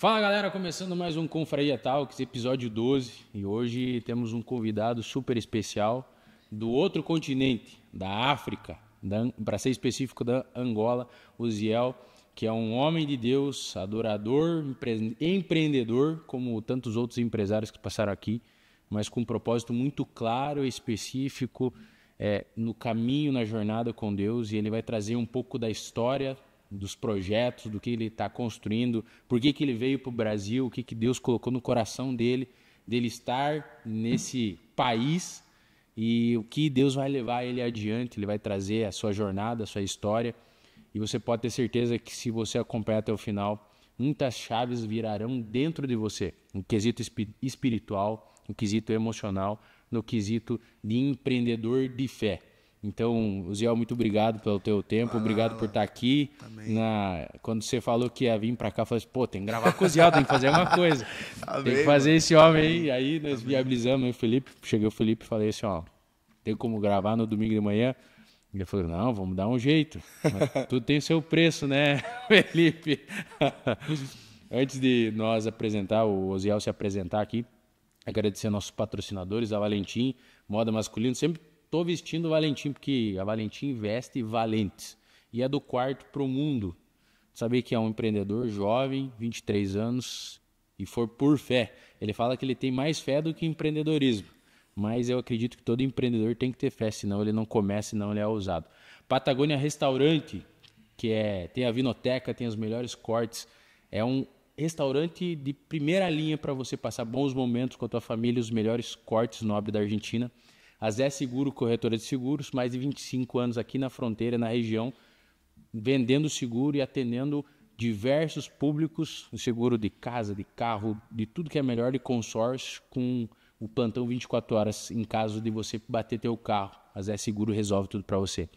Fala galera, começando mais um Confraria Talks, episódio 12, e hoje temos um convidado super especial do outro continente, da África, para ser específico da Angola, o Ziel, que é um homem de Deus, adorador, empreendedor, como tantos outros empresários que passaram aqui, mas com um propósito muito claro e específico no caminho, na jornada com Deus, e ele vai trazer um pouco da história, dos projetos, do que ele está construindo, por que ele veio para o Brasil, o que Deus colocou no coração dele estar nesse país e o que Deus vai levar ele adiante. Ele vai trazer a sua jornada, a sua história, e você pode ter certeza que se você acompanhar até o final, muitas chaves virarão dentro de você, no quesito espiritual, no quesito emocional, no quesito de empreendedor de fé. Então, Ziel, muito obrigado pelo teu tempo, obrigado por estar aqui. Quando você falou que ia vir para cá, eu falei assim, pô, tem que gravar com o Ziel, tem que fazer uma coisa. Tem que fazer esse homem aí nós viabilizamos, o Felipe, cheguei o Felipe e falei assim, ó, tem como gravar no domingo de manhã? Ele falou, não, vamos dar um jeito. Mas tudo tem seu preço, né, Felipe? Antes de nós apresentar, o Ziel se apresentar aqui, agradecer nossos patrocinadores, a Valentim, moda masculina, sempre estou vestindo Valentim, porque a Valentim veste valentes. E é do quarto para o mundo. Saber que é um empreendedor jovem, 23 anos, e for por fé. Ele fala que ele tem mais fé do que empreendedorismo. Mas eu acredito que todo empreendedor tem que ter fé, senão ele não começa, senão ele é ousado. Patagônia Restaurante, que tem a vinoteca, tem os melhores cortes. É um restaurante de primeira linha para você passar bons momentos com a tua família, os melhores cortes nobres da Argentina. A Zé Seguro, corretora de seguros, mais de 25 anos aqui na fronteira, na região, vendendo seguro e atendendo diversos públicos, o seguro de casa, de carro, de tudo que é melhor, de consórcio, com o plantão 24 horas em caso de você bater teu carro. A Zé Seguro resolve tudo para você.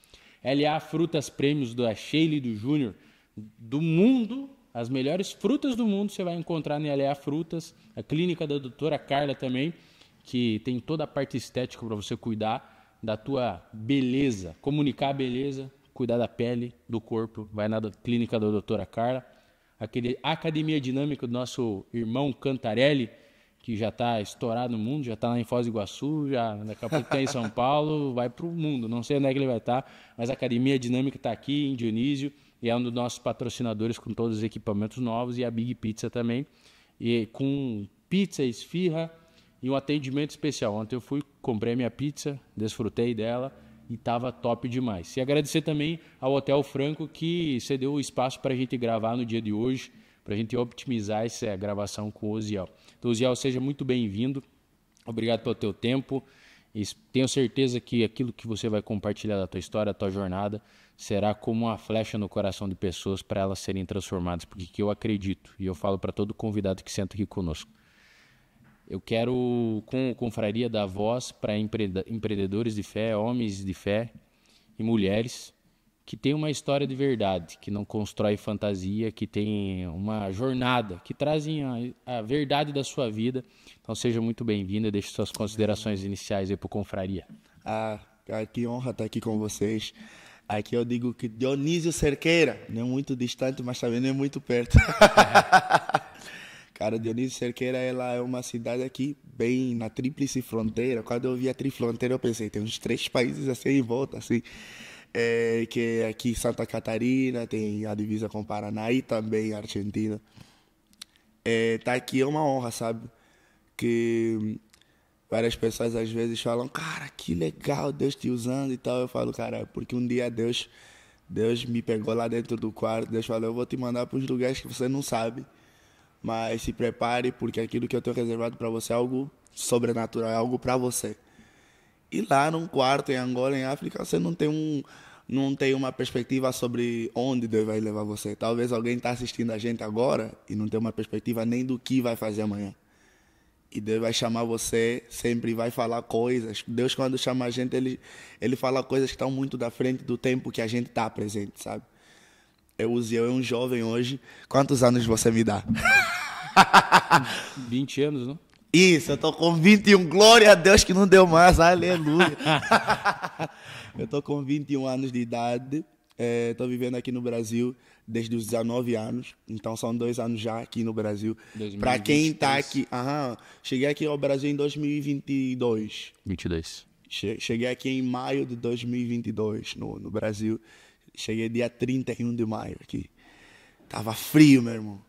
LA Frutas Prêmios da Sheila e do Júnior, do mundo, as melhores frutas do mundo você vai encontrar na LA Frutas, a clínica da doutora Carla também, que tem toda a parte estética para você cuidar da tua beleza, comunicar a beleza, cuidar da pele, do corpo. Vai na clínica da doutora Carla. A Academia Dinâmica do nosso irmão Cantarelli, que já está estourado no mundo, já está lá em Foz do Iguaçu, já daqui a pouco está em São Paulo, vai para o mundo. Não sei onde é que ele vai estar, mas a Academia Dinâmica está aqui em Dionísio e é um dos nossos patrocinadores com todos os equipamentos novos, e a Big Pizza também, e com pizza, esfirra, e um atendimento especial. Ontem eu comprei minha pizza, desfrutei dela e estava top demais. E agradecer também ao Hotel Franco, que cedeu o espaço para a gente gravar no dia de hoje, para a gente optimizar essa gravação com o Ziel. Então, Ziel, seja muito bem-vindo. Obrigado pelo teu tempo. E tenho certeza que aquilo que você vai compartilhar da tua história, da tua jornada, será como uma flecha no coração de pessoas para elas serem transformadas, porque eu acredito, e eu falo para todo convidado que senta aqui conosco. Eu quero, com Confraria, dar voz para empreendedores de fé, homens de fé e mulheres que têm uma história de verdade, que não constrói fantasia, que tem uma jornada, que trazem a verdade da sua vida. Então seja muito bem-vindo e deixe suas considerações iniciais aí para o Confraria. Que honra estar aqui com vocês. Aqui eu digo que Dionísio Cerqueira, não é muito distante, mas também não é muito perto. Cara, Dionísio Cerqueira, ela é uma cidade aqui, bem na tríplice fronteira. Quando eu vi a trifronteira, eu pensei, tem uns 3 países assim em volta, assim. Que é aqui Santa Catarina, tem a divisa com o Paraná e também a Argentina. Tá aqui é uma honra, sabe? Que várias pessoas às vezes falam, cara, que legal, Deus te usando e tal. Eu falo, cara, porque um dia Deus me pegou lá dentro do quarto, Deus falou, eu vou te mandar para os lugares que você não sabe. Mas se prepare, porque aquilo que eu tenho reservado para você é algo sobrenatural, é algo para você. E lá num quarto, em Angola, em África, você não tem uma perspectiva sobre onde Deus vai levar você. Talvez alguém está assistindo a gente agora e não tem uma perspectiva nem do que vai fazer amanhã. E Deus vai chamar você, sempre vai falar coisas. Deus, quando chama a gente, ele fala coisas que estão muito da frente do tempo que a gente está presente, sabe? O Ziel é um jovem hoje. Quantos anos você me dá? 20 anos, não? Isso, eu tô com 21. Glória a Deus que não deu mais. Aleluia. Eu tô com 21 anos de idade. Estou vivendo aqui no Brasil desde os 19 anos, então são 2 anos já aqui no Brasil. Para quem está aqui, cheguei aqui ao Brasil em 2022. 22. Cheguei aqui em maio de 2022 no Brasil. Cheguei dia 31 de maio aqui. Tava frio, meu irmão.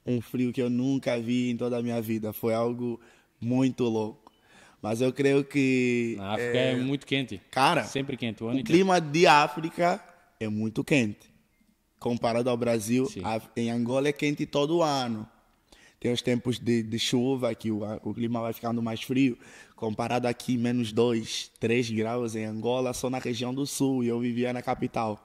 Um frio que eu nunca vi em toda a minha vida. Foi algo muito louco. Mas eu creio que... Na África é muito quente. Cara, sempre quente. O clima de África é muito quente. Comparado ao Brasil, em Angola é quente todo ano. Tem os tempos de chuva, que o clima vai ficando mais frio. Comparado aqui, menos 2, 3 graus em Angola, só na região do sul. E eu vivia na capital.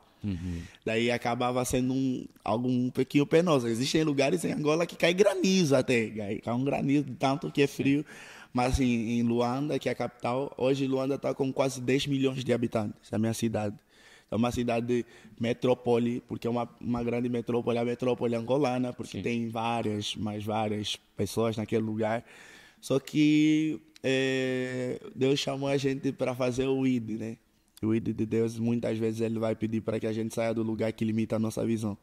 Daí acabava sendo algo um pouquinho penoso. Existem lugares em Angola que cai granizo até. Cai um granizo, tanto que é frio. Mas em Luanda, que é a capital, hoje Luanda está com quase 10 milhões de habitantes, a minha cidade. É uma cidade metrópole, porque é uma grande metrópole, a metrópole angolana, porque tem várias pessoas naquele lugar. Só que Deus chamou a gente para fazer o ID, né? O ID de Deus, muitas vezes, ele vai pedir para que a gente saia do lugar que limita a nossa visão.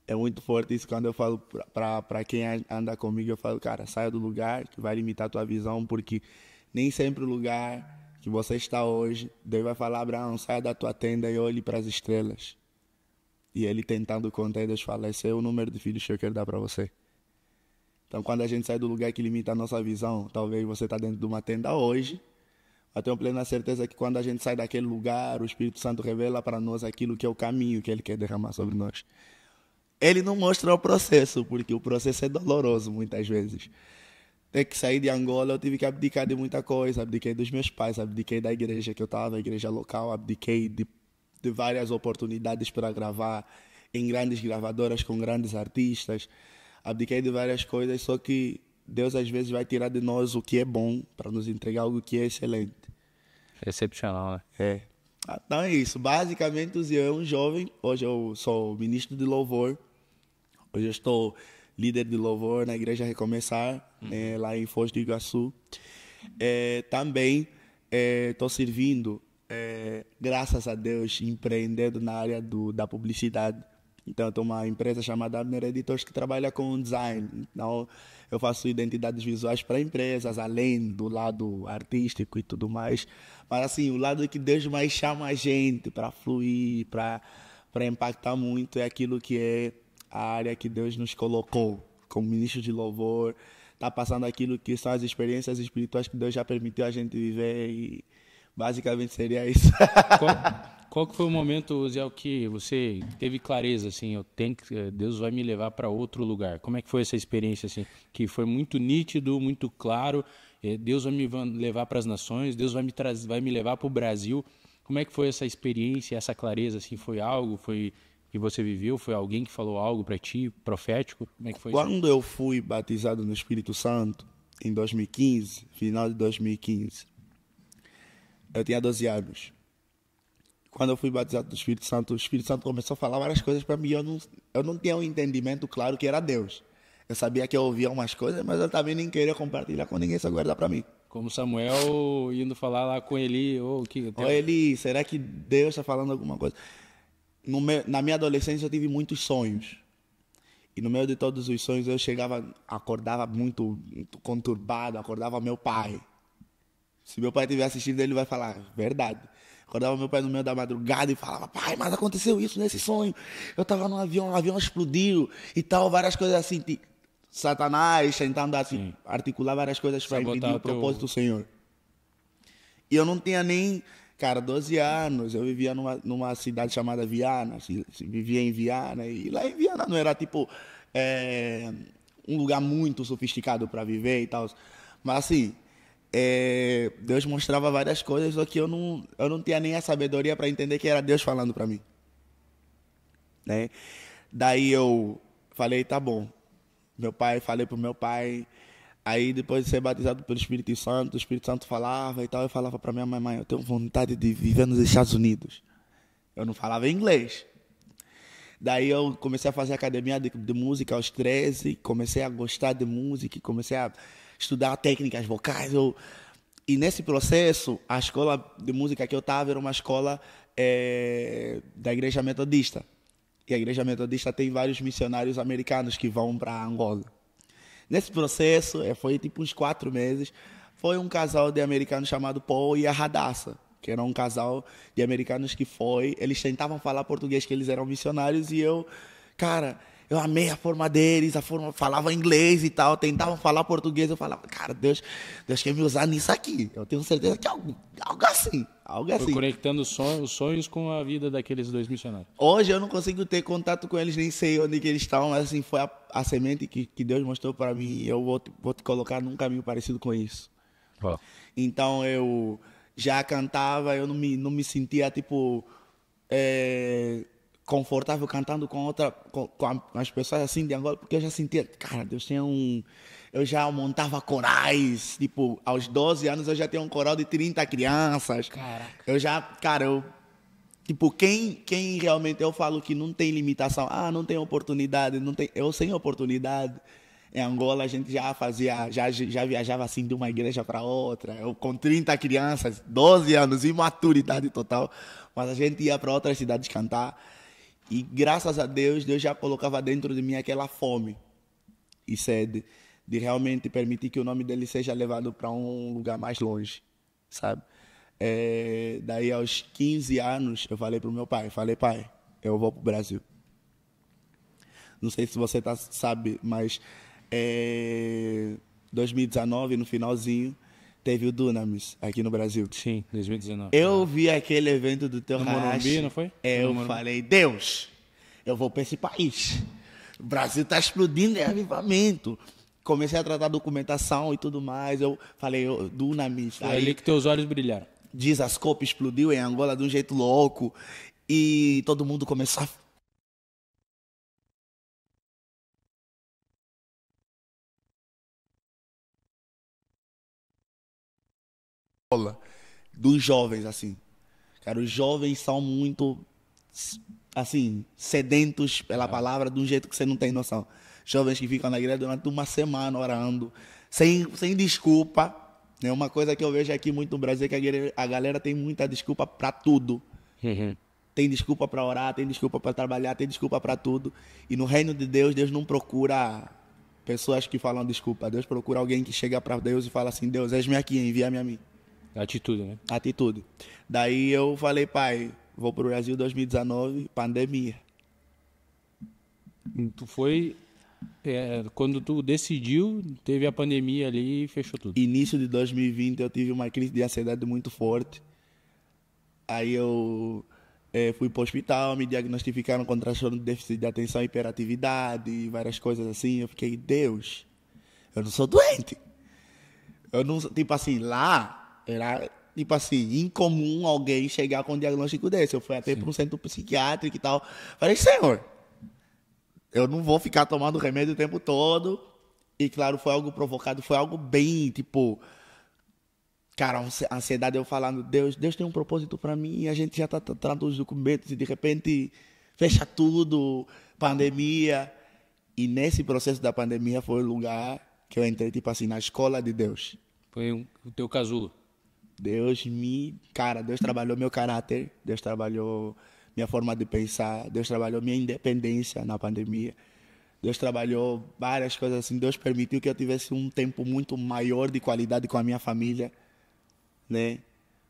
É muito forte isso quando eu falo para quem anda comigo, eu falo, cara, saia do lugar que vai limitar a tua visão, porque nem sempre o lugar que você está hoje, Deus vai falar, Abraão, saia da tua tenda e olhe para as estrelas. E ele tentando contar, Deus fala, esse é o número de filhos que eu quero dar para você. Então, quando a gente sai do lugar que limita a nossa visão, talvez você está dentro de uma tenda hoje, eu tenho plena certeza que quando a gente sai daquele lugar, o Espírito Santo revela para nós aquilo que é o caminho que ele quer derramar sobre nós. Ele não mostra o processo, porque o processo é doloroso muitas vezes. Ter que sair de Angola, eu tive que abdicar de muita coisa. Abdiquei dos meus pais, abdiquei da igreja que eu estava, a igreja local, abdiquei de várias oportunidades para gravar em grandes gravadoras com grandes artistas. Abdiquei de várias coisas, só que Deus às vezes vai tirar de nós o que é bom para nos entregar algo que é excelente. Excepcional, né? É. Então é isso. Basicamente, eu um jovem. Hoje eu sou ministro de louvor. Hoje eu estou líder de louvor na Igreja Recomeçar, lá em Foz do Iguaçu. Também estou servindo, graças a Deus, empreendendo na área da publicidade. Então, eu tenho uma empresa chamada Abner Editors que trabalha com design. Então, eu faço identidades visuais para empresas, além do lado artístico e tudo mais. Mas, assim, o lado que Deus mais chama a gente para fluir, para impactar muito, é aquilo que é a área que Deus nos colocou como ministro de louvor. Está passando aquilo que são as experiências espirituais que Deus já permitiu a gente viver e basicamente seria isso. Qual que foi o momento, Zé, que você teve clareza, assim, Deus vai me levar para outro lugar? Como é que foi essa experiência, assim, que foi muito nítido, muito claro, Deus vai me levar para as nações, Deus vai me levar para o Brasil? Como é que foi essa experiência, essa clareza, assim, foi algo que você viveu, foi alguém que falou algo para ti, profético? Como é que foi isso? Quando eu fui batizado no Espírito Santo, em 2015, final de 2015, eu tinha 12 anos. Quando eu fui batizado no Espírito Santo, o Espírito Santo começou a falar várias coisas para mim. Eu não tinha um entendimento claro que era Deus. Eu sabia que eu ouvia umas coisas, mas eu também nem queria compartilhar com ninguém, só guardar para mim. Como Samuel indo falar lá com Eli. Eli, será que Deus está falando alguma coisa? Na minha adolescência eu tive muitos sonhos. E no meio de todos os sonhos eu acordava muito conturbado, acordava meu pai. Se meu pai estiver assistindo, ele vai falar, verdade. Acordava meu pai no meio da madrugada e falava, pai, mas aconteceu isso nesse sonho. Eu estava num avião, o avião explodiu e tal, várias coisas assim. Satanás tentando assim, articular várias coisas para impedir o propósito do Senhor. E eu não tinha nem, 12 anos. Eu vivia numa cidade chamada Viana. Vivia em Viana. E lá em Viana não era tipo um lugar muito sofisticado para viver e tal. Mas assim... Deus mostrava várias coisas, só que eu não tinha nem a sabedoria para entender que era Deus falando para mim, né? Daí eu falei, tá bom. Falei pro meu pai. Aí depois de ser batizado pelo Espírito Santo, o Espírito Santo falava e tal. Eu falava para minha mãe, eu tenho vontade de viver nos Estados Unidos. Eu não falava inglês. Daí eu comecei a fazer academia de música aos 13, comecei a gostar de música, comecei a estudar técnicas vocais. E nesse processo, a escola de música que eu estava era uma escola da Igreja Metodista. E a Igreja Metodista tem vários missionários americanos que vão para Angola. Nesse processo, foi tipo uns 4 meses, foi um casal de americanos chamado Paul e a Hadassah, que era um casal de americanos que eles tentavam falar português, que eles eram missionários, e cara, eu amei a forma deles, falava inglês e tal, tentavam falar português, eu falava, cara, Deus quer me usar nisso aqui, eu tenho certeza que é algo assim. Foi conectando os sonhos com a vida daqueles 2 missionários. Hoje eu não consigo ter contato com eles, nem sei onde que eles estão, mas assim, foi a semente que Deus mostrou para mim, e eu vou te colocar num caminho parecido com isso. Oh. Então eu já cantava, eu não me sentia tipo confortável cantando com as pessoas assim de Angola, porque eu já sentia, cara, Deus tem eu já montava corais, tipo, aos 12 anos eu já tinha um coral de 30 crianças. Caraca. Tipo, quem realmente eu falo que não tem limitação, não tem oportunidade, eu sem oportunidade. Em Angola a gente já viajava assim de uma igreja para outra, eu com 30 crianças, 12 anos, imaturidade total, mas a gente ia para outras cidades cantar, e graças a Deus já colocava dentro de mim aquela fome e sede de realmente permitir que o nome dele seja levado para um lugar mais longe, sabe? Daí aos 15 anos eu falei pro meu pai, pai, eu vou pro Brasil. Não sei se você sabe, mas 2019, no finalzinho, teve o Dunamis aqui no Brasil. Sim, 2019. Eu vi aquele evento do teu Morumbi, não foi? Eu falei, Deus, eu vou para esse país. O Brasil está explodindo em avivamento. Comecei a tratar documentação e tudo mais. Eu falei, Dunamis. Foi ali que teus olhos brilharam. Dizascope explodiu em Angola de um jeito louco. E todo mundo começou a dos jovens, assim. Cara, os jovens são muito, assim, sedentos pela palavra de um jeito que você não tem noção. Jovens que ficam na igreja durante uma semana orando, sem desculpa. É uma coisa que eu vejo aqui muito no Brasil, é que a galera tem muita desculpa para tudo. Tem desculpa para orar, tem desculpa para trabalhar, tem desculpa para tudo. E no reino de Deus, Deus não procura pessoas que falam desculpa. Deus procura alguém que chega para Deus e fala assim, Deus, eis-me aqui, envia-me a mim. Atitude, né? Atitude. Daí eu falei, pai, vou pro Brasil 2019, pandemia. Tu foi... quando tu decidiu, teve a pandemia ali e fechou tudo. Início de 2020 eu tive uma crise de ansiedade muito forte. Aí eu fui pro hospital, me diagnosticaram com transtorno de déficit de atenção e hiperatividade e várias coisas assim. Eu fiquei, Deus, eu não sou doente. Eu não, tipo assim, lá era, tipo assim, incomum alguém chegar com um diagnóstico desse. Eu fui até para um centro psiquiátrico e tal. Falei, Senhor, eu não vou ficar tomando remédio o tempo todo. E, claro, foi algo provocado, foi algo bem, tipo... Cara, a ansiedade, eu falando, Deus tem um propósito para mim, e a gente já está tratando os documentos e, de repente, fecha tudo, pandemia. E nesse processo da pandemia foi o lugar que eu entrei, tipo assim, na escola de Deus. Foi o teu casulo. Deus trabalhou meu caráter, Deus trabalhou minha forma de pensar, Deus trabalhou minha independência na pandemia, Deus trabalhou várias coisas assim, Deus permitiu que eu tivesse um tempo muito maior de qualidade com a minha família, né?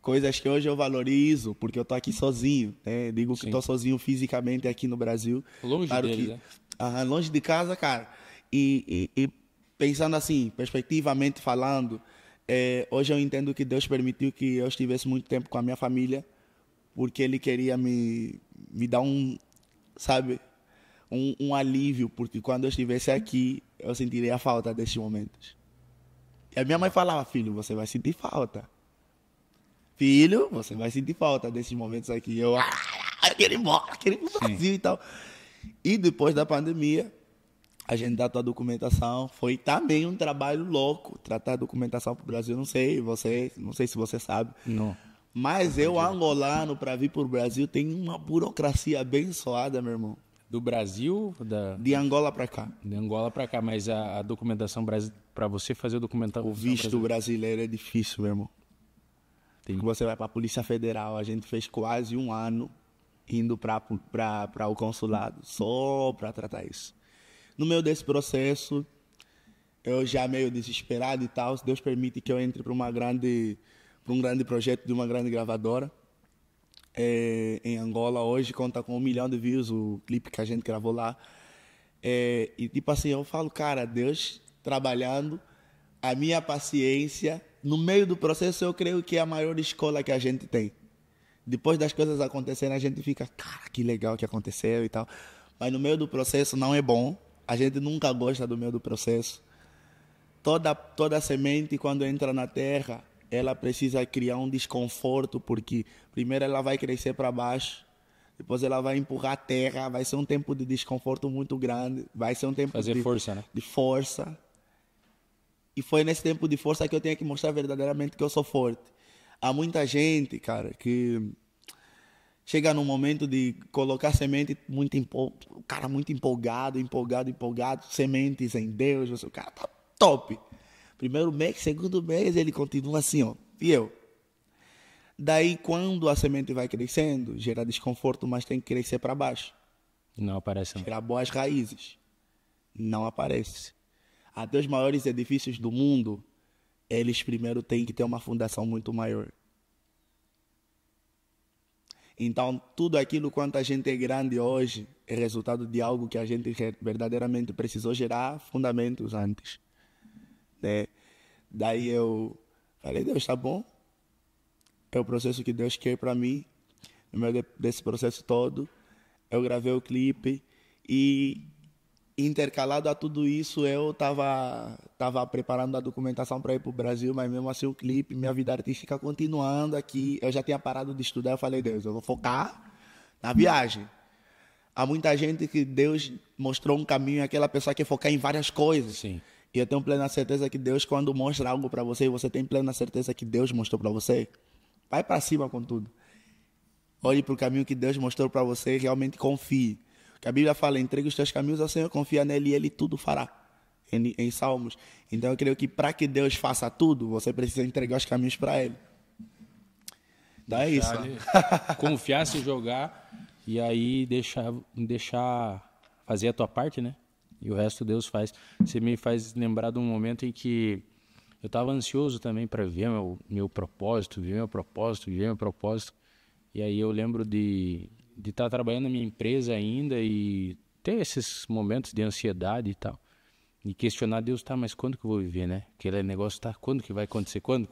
Coisas que hoje eu valorizo, porque eu tô aqui sozinho, né? Digo que estou sozinho fisicamente aqui no Brasil. Longe dele, né? Longe de casa, cara. E pensando assim, perspectivamente falando, hoje eu entendo que Deus permitiu que eu estivesse muito tempo com a minha família, porque Ele queria me dar um alívio, porque quando eu estivesse aqui, eu sentiria a falta desses momentos. E a minha mãe falava, filho, você vai sentir falta. Filho, você vai sentir falta desses momentos aqui. Eu quero ir embora, quero ir pro Brasil e tal. E depois da pandemia, a gente dá a documentação. Foi também um trabalho louco tratar a documentação para o Brasil. Não sei se você sabe. Não. Mas eu, angolano, para vir para o Brasil, tem uma burocracia abençoada, meu irmão. Do Brasil? De Angola para cá. De Angola para cá, mas a documentação para você fazer o documentação. O visto brasileiro é difícil, meu irmão. Você vai para a Polícia Federal. A gente fez quase um ano indo para o consulado só para tratar isso. No meio desse processo, eu já meio desesperado e tal, se Deus permite que eu entre para um grande projeto de uma grande gravadora em Angola. Hoje conta com 1 milhão de views o clipe que a gente gravou lá. E tipo assim, eu falo, cara, Deus trabalhando, a minha paciência, no meio do processo eu creio que é a maior escola que a gente tem. Depois das coisas acontecerem, a gente fica, cara, que legal que aconteceu e tal. Mas no meio do processo não é bom. A gente nunca gosta do meio do processo. Toda semente, quando entra na terra, ela precisa criar um desconforto, porque primeiro ela vai crescer para baixo, depois ela vai empurrar a terra, vai ser um tempo de desconforto muito grande, vai ser um tempo força, né? De força. E foi nesse tempo de força que eu tenho que mostrar verdadeiramente que eu sou forte. Há muita gente, cara, que chega num momento de colocar semente muito empolgado, sementes em Deus, o cara tá top. Primeiro mês, segundo mês, ele continua assim, ó, fiel. Daí, quando a semente vai crescendo, gera desconforto, mas tem que crescer para baixo. Não aparece. Gerar boas raízes. Não aparece. Até os maiores edifícios do mundo, eles primeiro têm que ter uma fundação muito maior. Então, tudo aquilo quanto a gente é grande hoje é resultado de algo que a gente verdadeiramente precisou gerar fundamentos antes. Né? Daí eu falei, Deus, tá bom? É o processo que Deus quer para mim. No meio desse processo todo, eu gravei o clipe e intercalado a tudo isso, eu tava preparando a documentação para ir para o Brasil, mas mesmo assim o clipe, minha vida artística continuando aqui. Eu já tinha parado de estudar, eu falei, Deus, eu vou focar na viagem. Há muita gente que Deus mostrou um caminho, aquela pessoa que quer focar em várias coisas. Sim. E eu tenho plena certeza que Deus, quando mostra algo para você, e você tem plena certeza que Deus mostrou para você, vai para cima com tudo. Olhe para o caminho que Deus mostrou para você e realmente confie. Que a Bíblia fala, entregue os teus caminhos ao Senhor, confia nele e ele tudo fará. Em Salmos. Então eu creio que para que Deus faça tudo, você precisa entregar os caminhos para ele. Então é isso. Confiar, se jogar e aí deixar fazer a tua parte, né? E o resto Deus faz. Você me faz lembrar de um momento em que eu estava ansioso também para ver meu propósito, viver meu propósito. E aí eu lembro de estar trabalhando na minha empresa ainda e ter esses momentos de ansiedade e tal. E questionar Deus, tá, mas quando que eu vou viver, né? Aquele negócio, tá, quando que vai acontecer? Quando?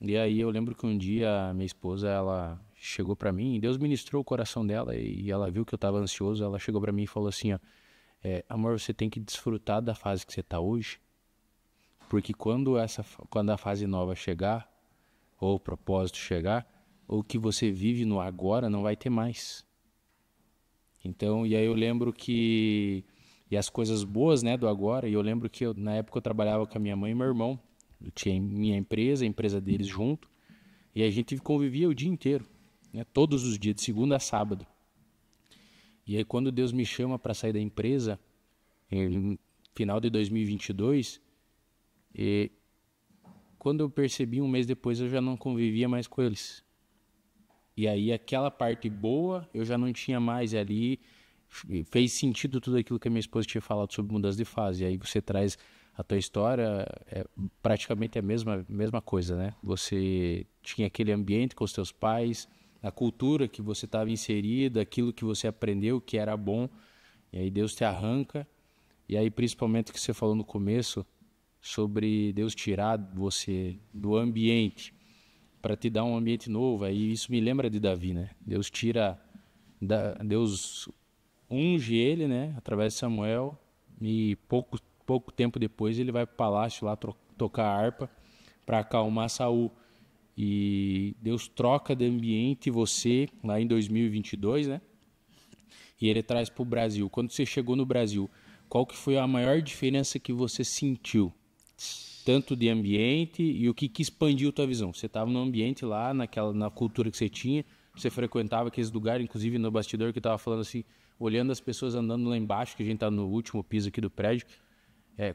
E aí eu lembro que um dia a minha esposa, ela chegou para mim, e Deus ministrou o coração dela e ela viu que eu estava ansioso, ela chegou para mim e falou assim, ó, amor, você tem que desfrutar da fase que você está hoje, porque quando a fase nova chegar, ou o propósito chegar, o que você vive no agora não vai ter mais. Então, e aí eu lembro que... E as coisas boas, né, do agora, e eu lembro que na época eu trabalhava com a minha mãe e meu irmão. Eu tinha minha empresa, a empresa deles junto, e a gente convivia o dia inteiro, né, todos os dias, de segunda a sábado. E aí quando Deus me chama para sair da empresa, no final de 2022, quando eu percebi, um mês depois eu já não convivia mais com eles. E aí aquela parte boa eu já não tinha mais ali. Fez sentido tudo aquilo que a minha esposa tinha falado sobre mudança de fase. E aí você traz a tua história, praticamente a mesma coisa, né? Você tinha aquele ambiente com os teus pais, a cultura que você estava inserida, aquilo que você aprendeu que era bom, e aí Deus te arranca. E aí principalmente o que você falou no começo, sobre Deus tirar você do ambiente para te dar um ambiente novo. Aí isso me lembra de Davi, né? Deus Deus unge ele, né, através de Samuel, e pouco tempo depois ele vai para o palácio lá tocar harpa para acalmar Saul. E Deus troca de ambiente você lá em 2022, né? E ele traz para o Brasil. Quando você chegou no Brasil, qual que foi a maior diferença que você sentiu? Tanto de ambiente e o que expandiu tua visão? Você estava no ambiente lá, na cultura que você frequentava aqueles lugares, inclusive no bastidor que eu estava falando assim, olhando as pessoas andando lá embaixo, que a gente está no último piso aqui do prédio,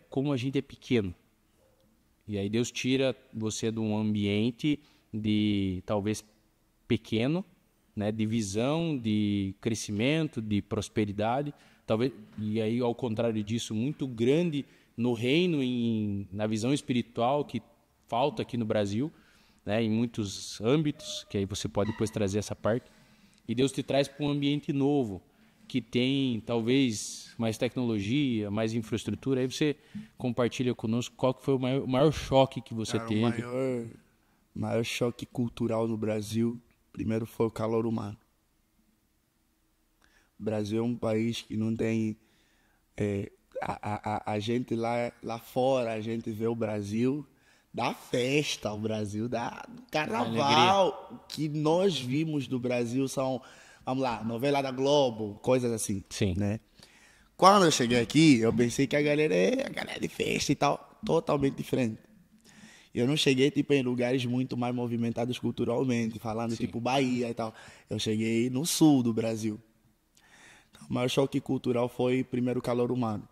como a gente é pequeno. E aí Deus tira você de um ambiente de talvez pequeno, né, de visão, de crescimento, de prosperidade, talvez, e aí ao contrário disso, muito grande no reino, na visão espiritual que falta aqui no Brasil, né, em muitos âmbitos, que aí você pode depois trazer essa parte, e Deus te traz para um ambiente novo, que tem talvez mais tecnologia, mais infraestrutura. Aí você compartilha conosco qual que foi o maior choque que você teve. O maior choque cultural no Brasil, primeiro foi o calor humano. O Brasil é um país que não tem... a gente lá fora, a gente vê o Brasil da festa, o Brasil do carnaval. O que nós vimos do Brasil são, vamos lá, novela da Globo, coisas assim. Sim. Né? Quando eu cheguei aqui, eu pensei que a galera de festa e tal, totalmente diferente. Eu não cheguei tipo em lugares muito mais movimentados culturalmente, falando Sim. tipo Bahia e tal. Eu cheguei no sul do Brasil. Então, o maior choque cultural foi primeiro o calor humano.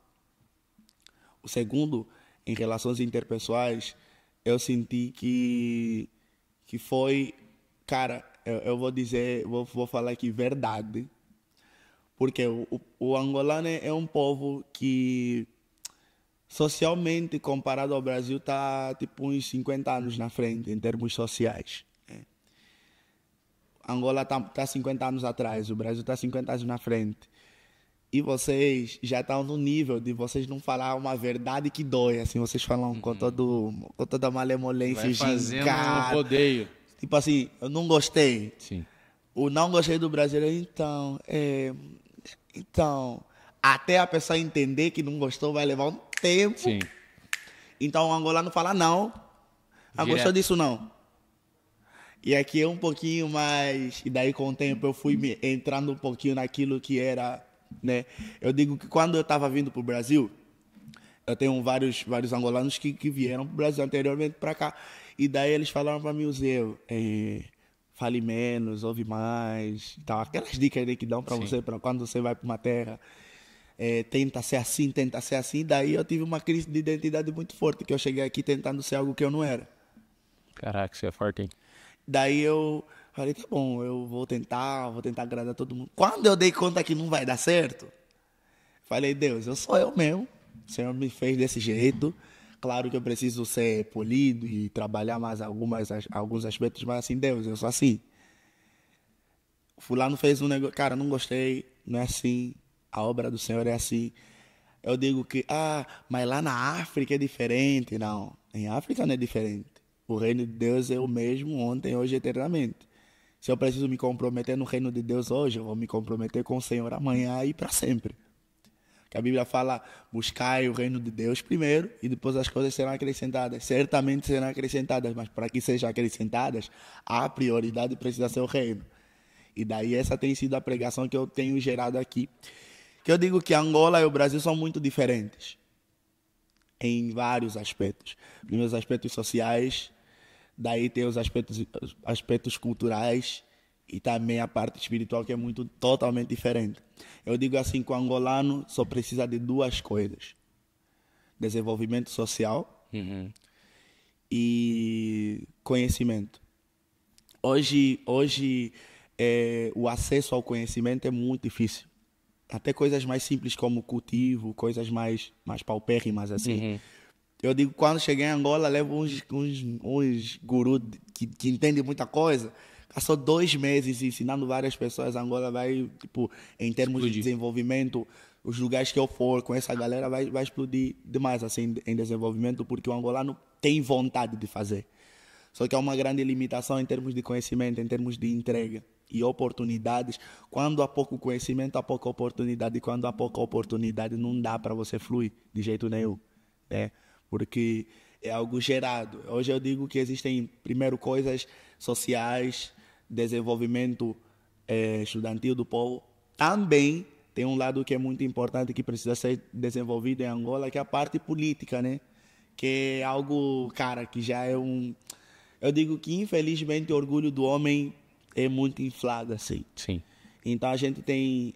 O segundo, em relações interpessoais, eu senti que foi, cara, eu vou dizer, vou falar aqui verdade, porque o angolano é um povo que socialmente, comparado ao Brasil, está tipo uns 50 anos na frente em termos sociais. Angola está 50 anos atrás, o Brasil está 50 anos na frente. E vocês já estão no nível de vocês não falar uma verdade que dói, assim, vocês falam com toda a malemolência, vai fazendo um gingado. rodeio. Tipo assim, eu não gostei. Sim. O não gostei do brasileiro, então, até a pessoa entender que não gostou vai levar um tempo. Sim. Então o angolano fala não, gostou disso não. E aqui é um pouquinho mais, e daí com o tempo eu fui entrando um pouquinho naquilo que era, né? Eu digo que quando eu estava vindo para o Brasil, eu tenho vários angolanos que vieram para o Brasil anteriormente para cá, e daí eles falaram para mim, Zé, fale menos, ouve mais, e tal. Aquelas dicas que dão para você, para quando você vai para uma terra, tenta ser assim, e daí eu tive uma crise de identidade muito forte, que eu cheguei aqui tentando ser algo que eu não era. Caraca, você é forte, hein? Daí eu falei, tá bom, eu vou tentar agradar todo mundo. Quando eu dei conta que não vai dar certo, falei, Deus, eu sou eu mesmo. O Senhor me fez desse jeito. Claro que eu preciso ser polido e trabalhar mais alguns aspectos, mas assim, Deus, eu sou assim. O fulano fez um negócio, cara, não gostei, não é assim. A obra do Senhor é assim. Eu digo que, mas lá na África é diferente. Não, em África não é diferente. O reino de Deus é o mesmo ontem, hoje e eternamente. Se eu preciso me comprometer no reino de Deus hoje, eu vou me comprometer com o Senhor amanhã e para sempre. Que a Bíblia fala, buscai o reino de Deus primeiro e depois as coisas serão acrescentadas. Certamente serão acrescentadas, mas para que sejam acrescentadas, a prioridade precisa ser o reino. E daí essa tem sido a pregação que eu tenho gerado aqui. Que eu digo que Angola e o Brasil são muito diferentes. Em vários aspectos. Primeiros aspectos sociais, daí tem os aspectos culturais e também a parte espiritual que é totalmente diferente. Eu digo assim que o angolano só precisa de duas coisas. Desenvolvimento social e conhecimento. Hoje o acesso ao conhecimento é muito difícil. Até coisas mais simples como cultivo, coisas mais paupérrimas assim. Eu digo, quando cheguei em Angola, levo uns gurus que entendem muita coisa. Passou 2 meses ensinando várias pessoas. Angola vai, tipo, em termos de desenvolvimento, os lugares que eu for com essa galera vai explodir demais assim, em desenvolvimento, porque o angolano tem vontade de fazer. Só que há uma grande limitação em termos de conhecimento, em termos de entrega e oportunidades. Quando há pouco conhecimento, há pouca oportunidade. E quando há pouca oportunidade, não dá para você fluir de jeito nenhum, né? Porque é algo gerado. Hoje eu digo que existem, primeiro, coisas sociais, desenvolvimento estudantil do povo. Também tem um lado que é muito importante, que precisa ser desenvolvido em Angola, que é a parte política, né? Que é algo, cara, que já é um... Eu digo que, infelizmente, o orgulho do homem é muito inflado, assim. Sim. Então, a gente tem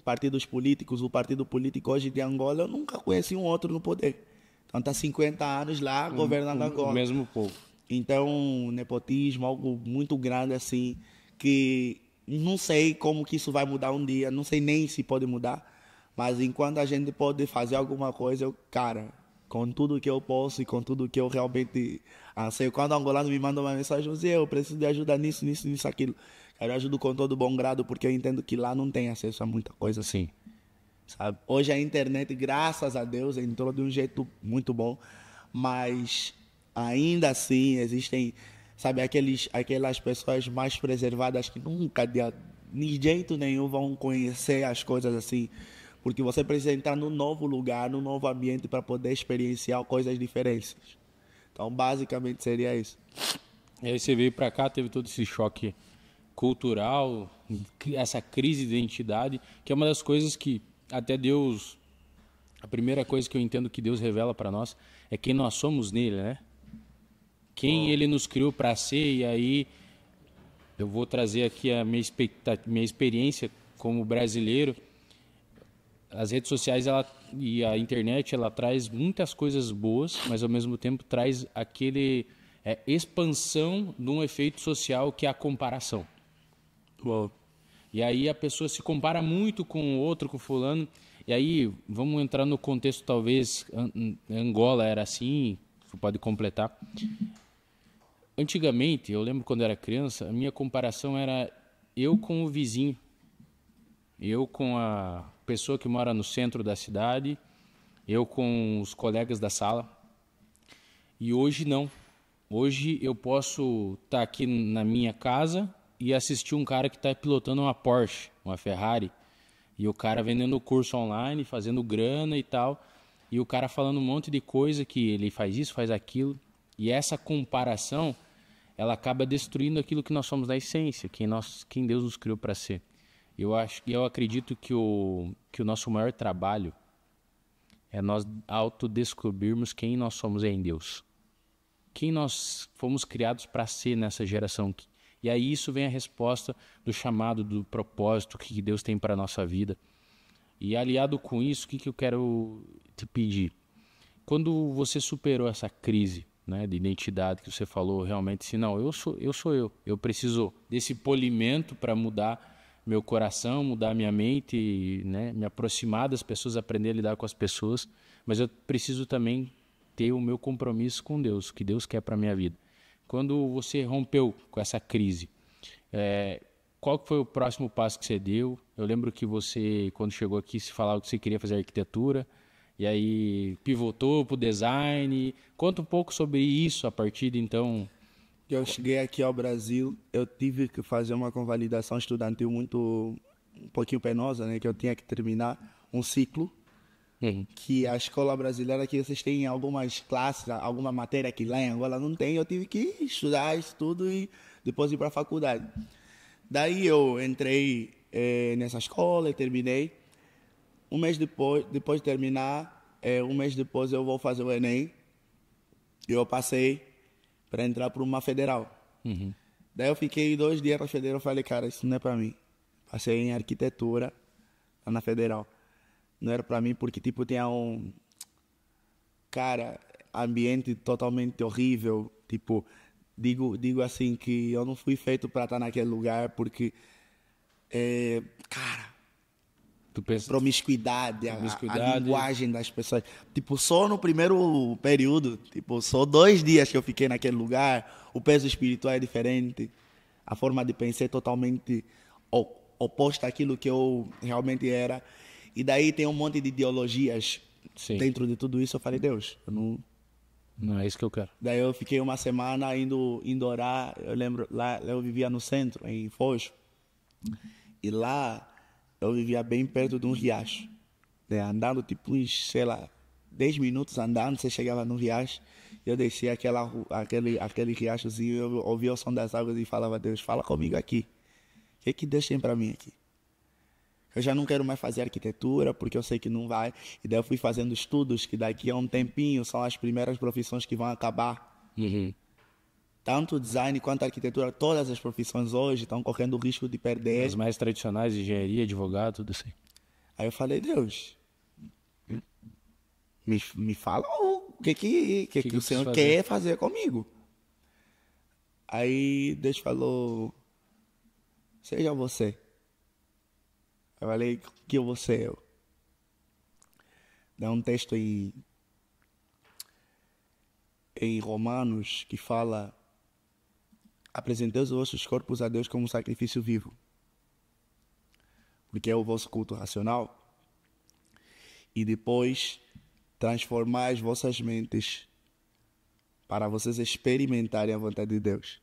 partidos políticos. O partido político hoje de Angola, eu nunca conheci um outro no poder. Então, está 50 anos lá, governando Angola. O mesmo povo. Então, nepotismo, algo muito grande assim, que não sei como que isso vai mudar um dia, não sei nem se pode mudar, mas enquanto a gente pode fazer alguma coisa, eu, cara, com tudo que eu posso e com tudo que eu realmente anseio. Quando o angolano me manda uma mensagem, eu preciso de ajuda nisso, nisso, nisso, aquilo. Cara, eu ajudo com todo bom grado, porque eu entendo que lá não tem acesso a muita coisa assim. Sim. Sabe? Hoje a internet, graças a Deus, entrou de um jeito muito bom, mas ainda assim existem, sabe, aquelas pessoas mais preservadas que nunca, de jeito nenhum, vão conhecer as coisas assim, porque você precisa entrar num novo lugar, num novo ambiente para poder experienciar coisas diferentes. Então, basicamente, seria isso. E aí você veio para cá, teve todo esse choque cultural, essa crise de identidade, que é uma das coisas que até Deus, a primeira coisa que eu entendo que Deus revela para nós é quem nós somos nele, né? Quem ele nos criou para ser. E aí eu vou trazer aqui a minha experiência como brasileiro. As redes sociais e a internet, ela traz muitas coisas boas, mas ao mesmo tempo traz aquele expansão de um efeito social que é a comparação. Bom, E aí a pessoa se compara muito com o outro, com o fulano. E aí vamos entrar no contexto, talvez Angola era assim, você pode completar. Antigamente, eu lembro quando eu era criança, a minha comparação era eu com o vizinho. Eu com a pessoa que mora no centro da cidade, eu com os colegas da sala. E hoje não. Hoje eu posso estar aqui na minha casa e assistir um cara que está pilotando uma Porsche, uma Ferrari, e o cara vendendo curso online, fazendo grana e tal, e o cara falando um monte de coisa que ele faz isso, faz aquilo, e essa comparação, ela acaba destruindo aquilo que nós somos na essência, quem Deus nos criou para ser. Eu acredito que o nosso maior trabalho é nós autodescobrirmos quem nós somos em Deus. Quem nós fomos criados para ser nessa geração. E aí isso vem a resposta do chamado, do propósito que Deus tem para a nossa vida. E aliado com isso, o que eu quero te pedir? Quando você superou essa crise, né, de identidade que você falou, realmente, assim, não, eu sou eu. Eu preciso desse polimento para mudar meu coração, mudar minha mente, né, me aproximar das pessoas, aprender a lidar com as pessoas. Mas eu preciso também ter o meu compromisso com Deus, o que Deus quer para a minha vida. Quando você rompeu com essa crise, qual foi o próximo passo que você deu? Eu lembro que você, quando chegou aqui, se falava que você queria fazer arquitetura, e aí pivotou para o design. Conta um pouco sobre isso a partir de então. eu cheguei aqui ao Brasil, eu tive que fazer uma convalidação estudantil um pouquinho penosa, né? Que eu tinha que terminar um ciclo, que a escola brasileira aqui vocês têm algumas classes, alguma matéria que lá em Angola não tem, eu tive que estudar isso tudo e depois ir para a faculdade. Daí eu entrei nessa escola e terminei. Um mês depois de terminar, um mês depois eu vou fazer o Enem. E eu passei para entrar para uma federal. Daí eu fiquei 2 dias na federal e falei, cara, isso não é para mim. Passei em arquitetura lá na federal. Não era para mim porque, tipo, tinha cara, ambiente totalmente horrível. Tipo, digo assim que eu não fui feito para estar naquele lugar porque, cara, Tu pensa, promiscuidade, a promiscuidade. linguagem das pessoas. Tipo, só no primeiro período, tipo, só 2 dias que eu fiquei naquele lugar, o peso espiritual é diferente, a forma de pensar é totalmente oposta àquilo que eu realmente era. E daí tem um monte de ideologias. Sim. Dentro de tudo isso eu falei, Deus, eu não... Não é isso que eu quero. Daí eu fiquei uma semana indo orar. Eu lembro, lá eu vivia no centro, em Foz. E lá eu vivia bem perto de um riacho. Né? Andando tipo uns, sei lá, 10 minutos andando, você chegava no riacho. Eu descia aquele riachozinho, eu ouvia o som das águas e falava, Deus, fala comigo aqui. O que Deus tem para mim aqui? Eu já não quero mais fazer arquitetura, porque eu sei que não vai. E daí eu fui fazendo estudos que daqui a um tempinho são as primeiras profissões que vão acabar. Tanto o design quanto a arquitetura, todas as profissões hoje estão correndo o risco de perder. As mais tradicionais, engenharia, advogado, tudo assim. Aí eu falei, Deus, me fala o que o Senhor quer fazer comigo. Aí Deus falou, seja você. Eu falei, que eu vou ser eu? Dá um texto em Romanos que fala, apresentei os vossos corpos a Deus como um sacrifício vivo, porque é o vosso culto racional, e depois transformar as vossas mentes para vocês experimentarem a vontade de Deus.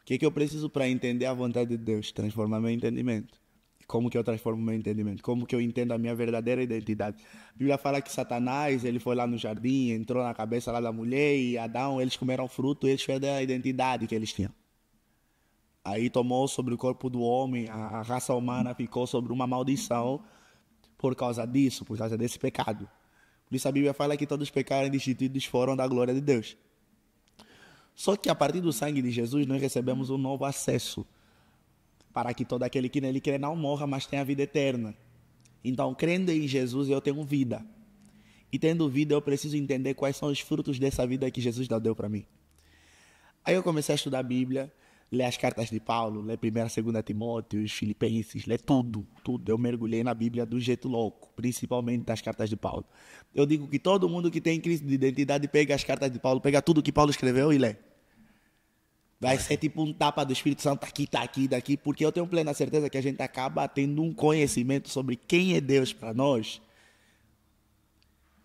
O que eu preciso para entender a vontade de Deus? Transformar meu entendimento. Como que eu transformo meu entendimento? Como que eu entendo a minha verdadeira identidade? A Bíblia fala que Satanás, ele foi lá no jardim, entrou na cabeça lá da mulher e Adão, eles comeram fruto e eles perderam a identidade que eles tinham. Aí tomou sobre o corpo do homem, a raça humana ficou sobre uma maldição por causa disso, por causa desse pecado. Por isso a Bíblia fala que todos os pecados destituídos foram da glória de Deus. Só que a partir do sangue de Jesus nós recebemos um novo acesso para que todo aquele que nele crê não morra, mas tenha vida eterna. Então, crendo em Jesus, eu tenho vida. E tendo vida, eu preciso entender quais são os frutos dessa vida que Jesus deu para mim. Aí eu comecei a estudar a Bíblia, ler as cartas de Paulo, ler 1ª e 2ª Timóteo, os Filipenses, ler tudo. Eu mergulhei na Bíblia do jeito louco, principalmente das cartas de Paulo. Eu digo que todo mundo que tem crise de identidade pega as cartas de Paulo, pega tudo que Paulo escreveu e lê. Vai ser tipo um tapa do Espírito Santo, tá aqui, daqui, porque eu tenho plena certeza que a gente acaba tendo um conhecimento sobre quem é Deus para nós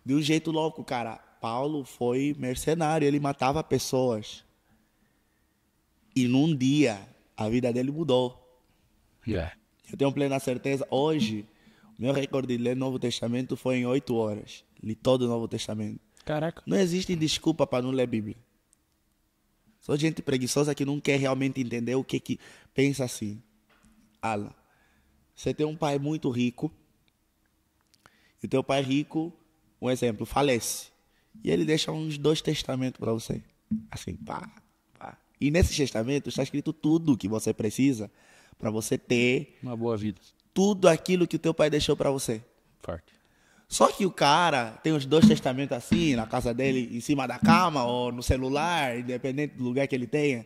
de um jeito louco, cara. Paulo foi mercenário, ele matava pessoas. E num dia, a vida dele mudou. Yeah. Eu tenho plena certeza, hoje, o meu recorde de ler Novo Testamento foi em 8 horas. Li todo o Novo Testamento. Caraca. Não existe desculpa para não ler Bíblia. Sou gente preguiçosa que não quer realmente entender o que pensa assim. Alan, você tem um pai muito rico, e o teu pai rico, um exemplo, falece. E ele deixa uns 2 testamentos para você. Assim, pá. E nesses testamentos está escrito tudo que você precisa para você ter uma boa vida. Tudo aquilo que o teu pai deixou para você. Forte. Só que o cara tem os 2 testamentos assim, na casa dele, em cima da cama ou no celular, independente do lugar que ele tenha.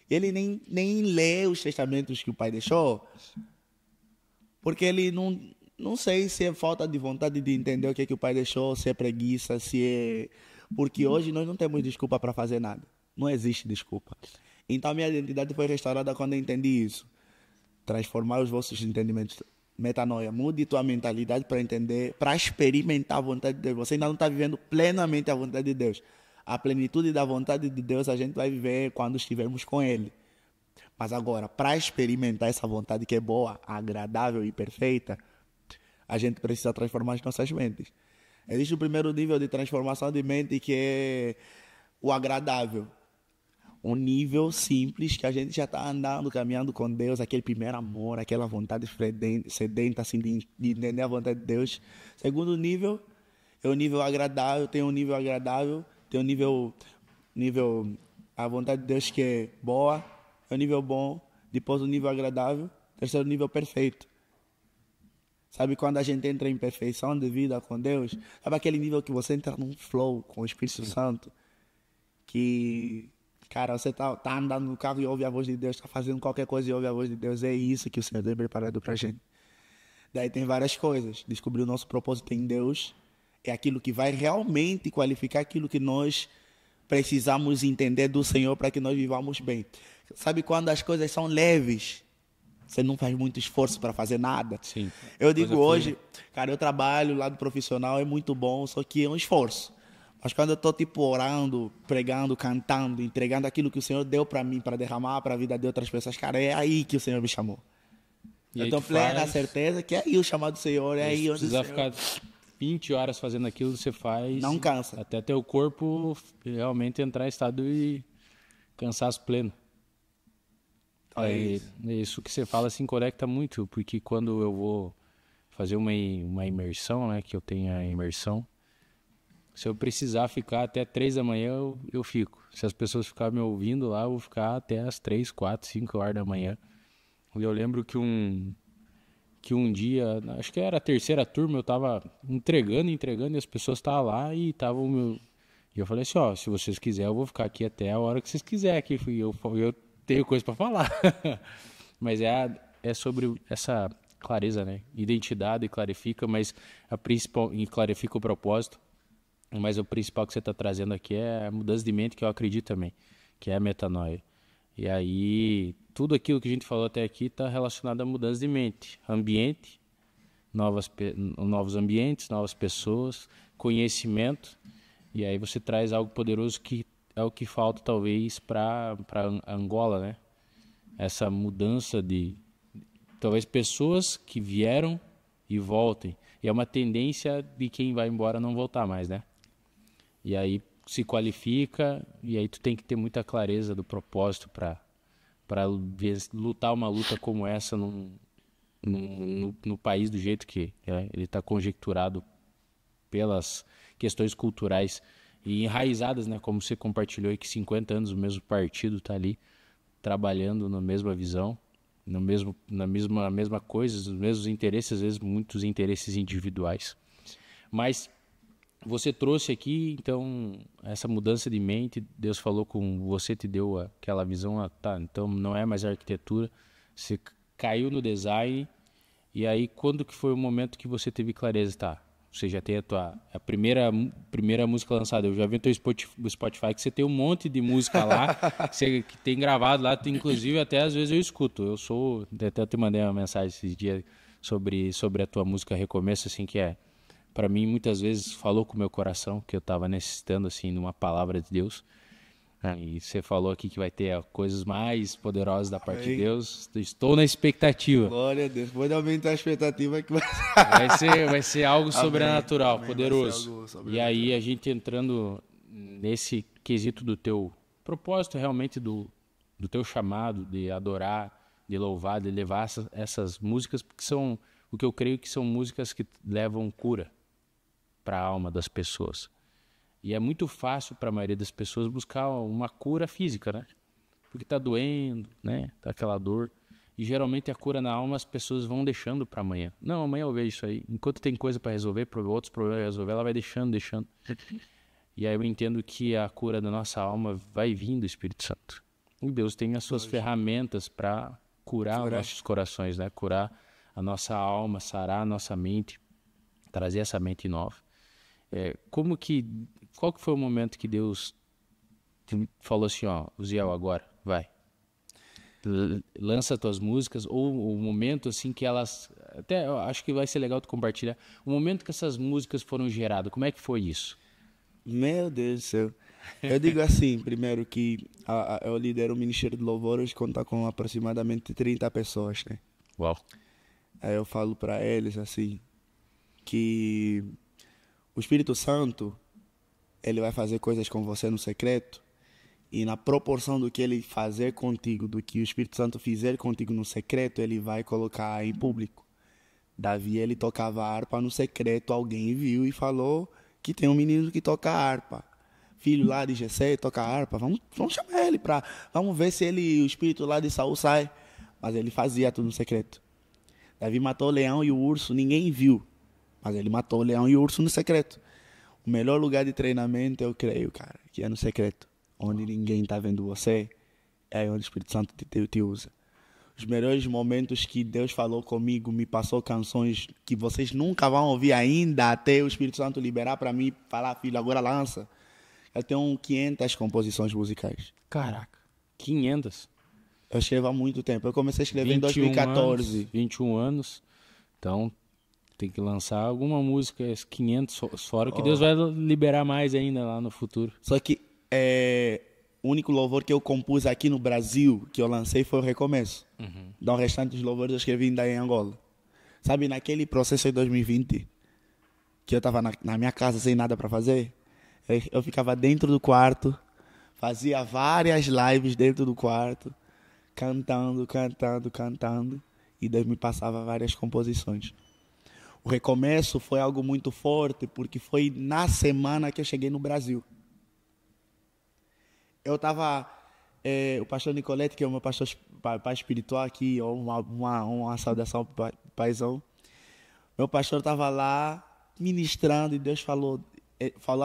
Ele nem lê os testamentos que o pai deixou, porque ele não sei se é falta de vontade de entender o que o pai deixou, se é preguiça, se é... Porque hoje nós não temos desculpa para fazer nada. Não existe desculpa. Então a minha identidade foi restaurada quando eu entendi isso. Transformar os vossos entendimentos. Metanoia, mude tua mentalidade para entender, para experimentar a vontade de Deus. Você ainda não está vivendo plenamente a vontade de Deus. A plenitude da vontade de Deus a gente vai viver quando estivermos com Ele. Mas agora, para experimentar essa vontade que é boa, agradável e perfeita, a gente precisa transformar as nossas mentes. Existe o primeiro nível de transformação de mente, que é o agradável. Um nível simples que a gente já está andando, caminhando com Deus, aquele primeiro amor, aquela vontade sedenta assim, de entender a vontade de Deus. Segundo nível é o nível agradável, tem um nível agradável, tem um nível a vontade de Deus que é boa, é um nível bom, depois o nível agradável, terceiro nível perfeito. Sabe quando a gente entra em perfeição de vida com Deus? Sabe aquele nível que você entra num flow com o Espírito Santo? Que... Cara, você tá andando no carro e ouve a voz de Deus, tá fazendo qualquer coisa e ouve a voz de Deus. É isso que o Senhor tem preparado pra gente. Daí tem várias coisas. Descobrir o nosso propósito em Deus é aquilo que vai realmente qualificar aquilo que nós precisamos entender do Senhor para que nós vivamos bem. Sabe quando as coisas são leves? Você não faz muito esforço para fazer nada. Sim. Eu digo hoje, cara, eu trabalho lá do profissional, é muito bom, só que é um esforço. Mas quando eu estou tipo orando, pregando, cantando, entregando aquilo que o Senhor deu para mim, para derramar para a vida de outras pessoas, cara, é aí que o Senhor me chamou. Eu tenho plena certeza que é aí o chamado do Senhor, é aí onde o Senhor... Precisa ficar 20 horas fazendo aquilo, você faz... Não cansa. Até teu corpo realmente entrar em estado de cansaço pleno. Isso que você fala se conecta muito, porque quando eu vou fazer uma imersão, né, que eu tenho a imersão, se eu precisar ficar até 3 da manhã, eu fico. Se as pessoas ficarem me ouvindo lá, eu vou ficar até as 3, 4, 5 horas da manhã. E eu lembro que um dia, acho que era a 3ª turma, eu tava entregando, e as pessoas estavam lá e estavam... E eu falei assim, ó, se vocês quiserem, eu vou ficar aqui até a hora que vocês quiserem. Eu tenho coisa para falar. Mas é sobre essa clareza, né? Identidade clarifica, mas a principal, e clarifica o propósito. Mas o principal que você está trazendo aqui é a mudança de mente, que eu acredito também, que é a metanoia. E aí, tudo aquilo que a gente falou até aqui está relacionado à mudança de mente. Ambiente, novos ambientes, novas pessoas, conhecimento. E aí você traz algo poderoso que é o que falta talvez para Angola, né? Essa mudança de talvez pessoas que vieram e voltem. E é uma tendência de quem vai embora não voltar mais, né? E aí se qualifica, e aí tu tem que ter muita clareza do propósito para lutar uma luta como essa no país do jeito que ele está conjecturado pelas questões culturais e enraizadas, né? Como você compartilhou aí, que 50 anos o mesmo partido está ali trabalhando na mesma visão, na mesma coisa, os mesmos interesses, às vezes muitos interesses individuais. Mas você trouxe aqui, então, essa mudança de mente, Deus falou com você, te deu aquela visão, tá, então não é mais arquitetura, você caiu no design, e aí quando que foi o momento que você teve clareza, tá, você já tem a primeira música lançada, eu já vi no teu Spotify que você tem um monte de música lá, que tem gravado lá, inclusive até às vezes eu escuto, até eu te mandei uma mensagem esses dias sobre a tua música Recomeço, assim, que para mim, muitas vezes falou com o meu coração, que eu estava necessitando, assim, de uma palavra de Deus. E você falou aqui que vai ter coisas mais poderosas da parte de Deus. Estou na expectativa. Glória a Deus. Pode aumentar a expectativa que vai ser algo sobrenatural, Amém. poderoso. Algo sobrenatural. E aí, a gente entrando nesse quesito do teu propósito, realmente, do teu chamado de adorar, de louvar, de levar essas músicas, porque são o que eu creio que são músicas que levam cura para a alma das pessoas. E é muito fácil para a maioria das pessoas buscar uma cura física, né? Porque está doendo, né? Tá aquela dor. E geralmente a cura na alma as pessoas vão deixando para amanhã. Não, amanhã eu vejo isso aí. Enquanto tem coisa para resolver, outros problemas para resolver, ela vai deixando. E aí eu entendo que a cura da nossa alma vai vir do Espírito Santo. E Deus tem as suas ferramentas para curar os nossos corações, né? Curar a nossa alma, sarar a nossa mente, trazer essa mente nova. Qual que foi o momento que Deus falou assim, ó, Uziel, agora, vai, lança tuas músicas, ou o momento assim que elas, até eu acho que vai ser legal tu compartilhar, o momento que essas músicas foram geradas, como é que foi isso? Meu Deus do céu. Eu digo assim, primeiro que eu lidero o Ministério de Louvor, hoje conta com aproximadamente 30 pessoas, né? Uau. Aí eu falo para eles assim, que o Espírito Santo, ele vai fazer coisas com você no secreto, e na proporção do que ele fazer contigo, do que o Espírito Santo fizer contigo no secreto, ele vai colocar em público. Davi, ele tocava harpa no secreto, alguém viu e falou que tem um menino que toca harpa. Filho lá de Jessé toca harpa, vamos chamar ele vamos ver se o espírito lá de Saul sai. Mas ele fazia tudo no secreto. Davi matou o leão e o urso, ninguém viu. Mas ele matou o leão e o urso no secreto. O melhor lugar de treinamento, eu creio, cara, que é no secreto. Onde ninguém está vendo você, é onde o Espírito Santo te usa. Os melhores momentos que Deus falou comigo, me passou canções que vocês nunca vão ouvir ainda, até o Espírito Santo liberar para mim, falar, filho, agora lança. Eu tenho 500 composições musicais. Caraca, 500? Eu escrevo há muito tempo. Eu comecei a escrever em 2014. 21 anos, então tem que lançar alguma música, 500, fora que Deus vai liberar mais ainda lá no futuro. Só que o único louvor que eu compus aqui no Brasil, que eu lancei, foi o Recomeço. Então, o restante dos louvores eu escrevi ainda em Angola. Sabe, naquele processo de 2020, que eu estava na minha casa sem nada para fazer, eu ficava dentro do quarto, fazia várias lives dentro do quarto, cantando, e Deus me passava várias composições. O Recomeço foi algo muito forte, porque foi na semana que eu cheguei no Brasil. Eu estava... o pastor Nicolete, que é o meu pastor pai espiritual aqui, uma saudação para o paizão. Meu pastor estava lá ministrando e Deus falou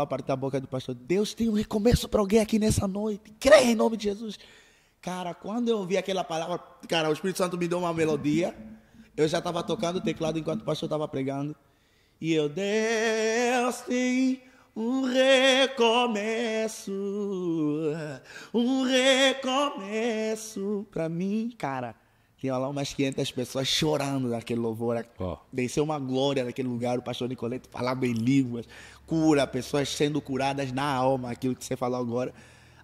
a partir da boca do pastor: Deus tem um recomeço para alguém aqui nessa noite. Creia em nome de Jesus. Cara, quando eu ouvi aquela palavra, cara, o Espírito Santo me deu uma melodia. Eu já estava tocando o teclado enquanto o pastor estava pregando. E eu, Deus tem um recomeço. Um recomeço pra mim, cara. Tinha lá umas 500 pessoas chorando naquele louvor. Desceu uma glória naquele lugar. O pastor Nicoleto falava em línguas. Cura, pessoas sendo curadas na alma. Aquilo que você falou agora.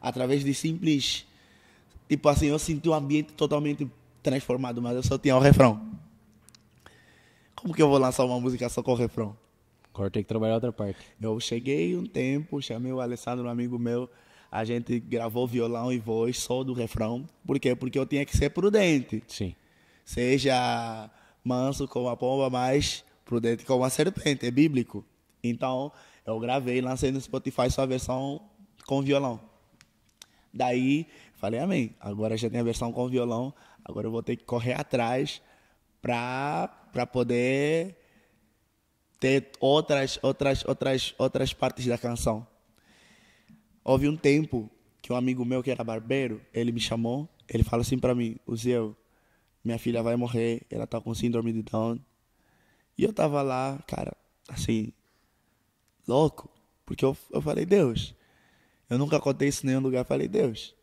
Através de simples... Tipo assim, eu senti o ambiente totalmente transformado. Mas eu só tinha o refrão. Como que eu vou lançar uma música só com o refrão? Agora tem que trabalhar outra parte. Eu cheguei um tempo, chamei o Alessandro, um amigo meu. A gente gravou violão e voz só do refrão. Por quê? Porque eu tinha que ser prudente. Sim. Seja manso como a pomba, mas prudente como a serpente. É bíblico. Então, eu gravei e lancei no Spotify só a versão com violão. Daí, falei, amém. Agora já tem a versão com violão. Agora eu vou ter que correr atrás para poder ter outras partes da canção. Houve um tempo que um amigo meu que era barbeiro, ele me chamou, ele falou assim para mim, Uziel, minha filha vai morrer, ela tá com síndrome de Down. E eu tava lá, cara, assim, louco, porque eu falei, Deus, eu nunca contei isso em nenhum lugar, eu falei, Deus,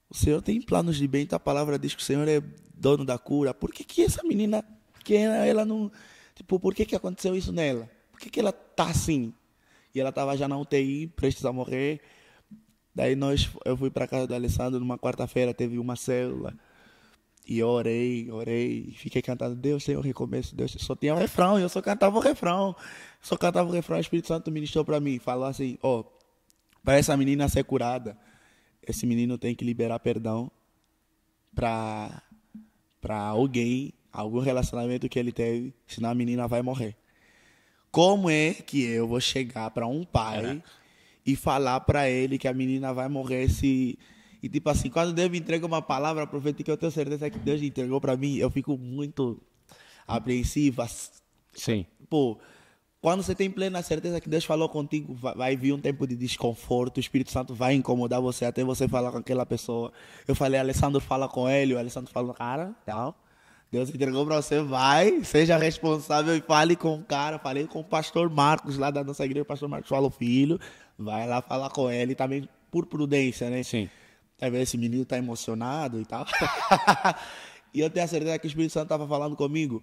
o Senhor tem planos de bem, tua palavra diz que o Senhor é dono da cura, por que essa menina pequena, ela não... Tipo, por que aconteceu isso nela? Por que ela tá assim? E ela tava já na UTI, prestes a morrer. Daí eu fui para casa do Alessandro, numa quarta-feira, teve uma célula. E eu orei, fiquei cantando, Deus tem o recomeço, Deus só tinha o refrão, e eu só cantava o refrão. O Espírito Santo ministrou para mim, falou assim, para essa menina ser curada, esse menino tem que liberar perdão para alguém, algum relacionamento que ele teve, senão a menina vai morrer. Como é que eu vou chegar para um pai e falar para ele que a menina vai morrer se... E tipo assim, quando Deus me entrega uma palavra profética, eu tenho certeza que Deus entregou para mim, eu fico muito apreensivo. Sim. Pô, quando você tem plena certeza que Deus falou contigo, vai vir um tempo de desconforto, o Espírito Santo vai incomodar você até você falar com aquela pessoa. Eu falei, Alessandro, fala com ele. O Alessandro falou, cara, tal... Deus entregou para você, vai, seja responsável e fale com o cara. Falei com o pastor Marcos, lá da nossa igreja, o pastor Marcos falou, filho, vai lá falar com ele, também por prudência, né? Sim. Talvez esse menino tá emocionado e tal. E eu tenho a certeza que o Espírito Santo estava falando comigo.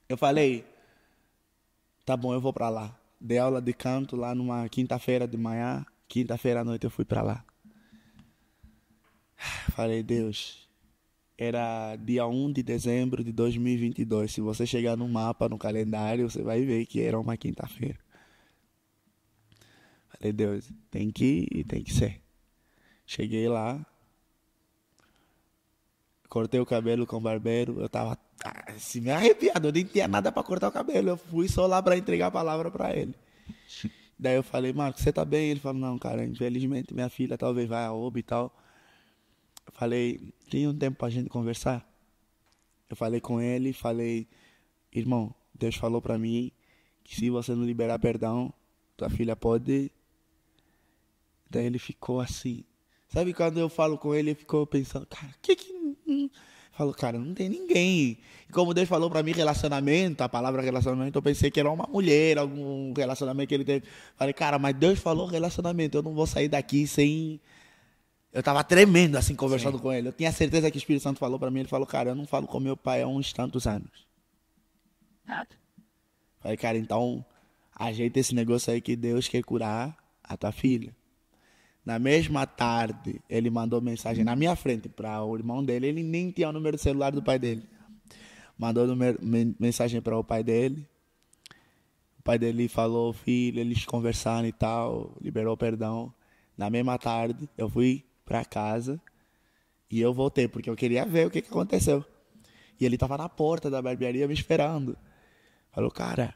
Eu falei, tá bom, eu vou para lá. Dei aula de canto lá numa quinta-feira de manhã, quinta-feira à noite eu fui para lá. Falei, Deus... Era dia 1 de dezembro de 2022. Se você chegar no mapa, no calendário, você vai ver que era uma quinta-feira. Falei, Deus, tem que ir, tem que ser. Cheguei lá, cortei o cabelo com o barbeiro. Eu tava assim, me arrepiado, eu nem tinha nada para cortar o cabelo. Eu fui só lá para entregar a palavra para ele. Daí eu falei, Marcos, você tá bem? Ele falou, não, cara, infelizmente minha filha talvez vá a óbito e tal. Eu falei, tem um tempo pra gente conversar? Eu falei com ele, falei, irmão, Deus falou pra mim que se você não liberar perdão, tua filha pode... Daí ele ficou assim. Sabe quando eu falo com ele, ele ficou pensando, cara, Falou, cara, não tem ninguém. E como Deus falou pra mim relacionamento, a palavra relacionamento, eu pensei que era uma mulher, algum relacionamento que ele teve. Falei, cara, mas Deus falou relacionamento, eu não vou sair daqui sem... Eu tava tremendo assim, conversando com ele. Eu tinha certeza que o Espírito Santo falou pra mim. Ele falou, cara, eu não falo com meu pai há uns tantos anos. Falei, cara, então ajeita esse negócio aí que Deus quer curar a tua filha. Na mesma tarde, ele mandou mensagem na minha frente para o irmão dele. Ele nem tinha o número de celular do pai dele. Mandou mensagem para o pai dele. O pai dele falou, filho, eles conversaram e tal, liberou perdão. Na mesma tarde, eu fui para casa e eu voltei, porque eu queria ver o que aconteceu. E ele estava na porta da barbearia me esperando. Falou, cara,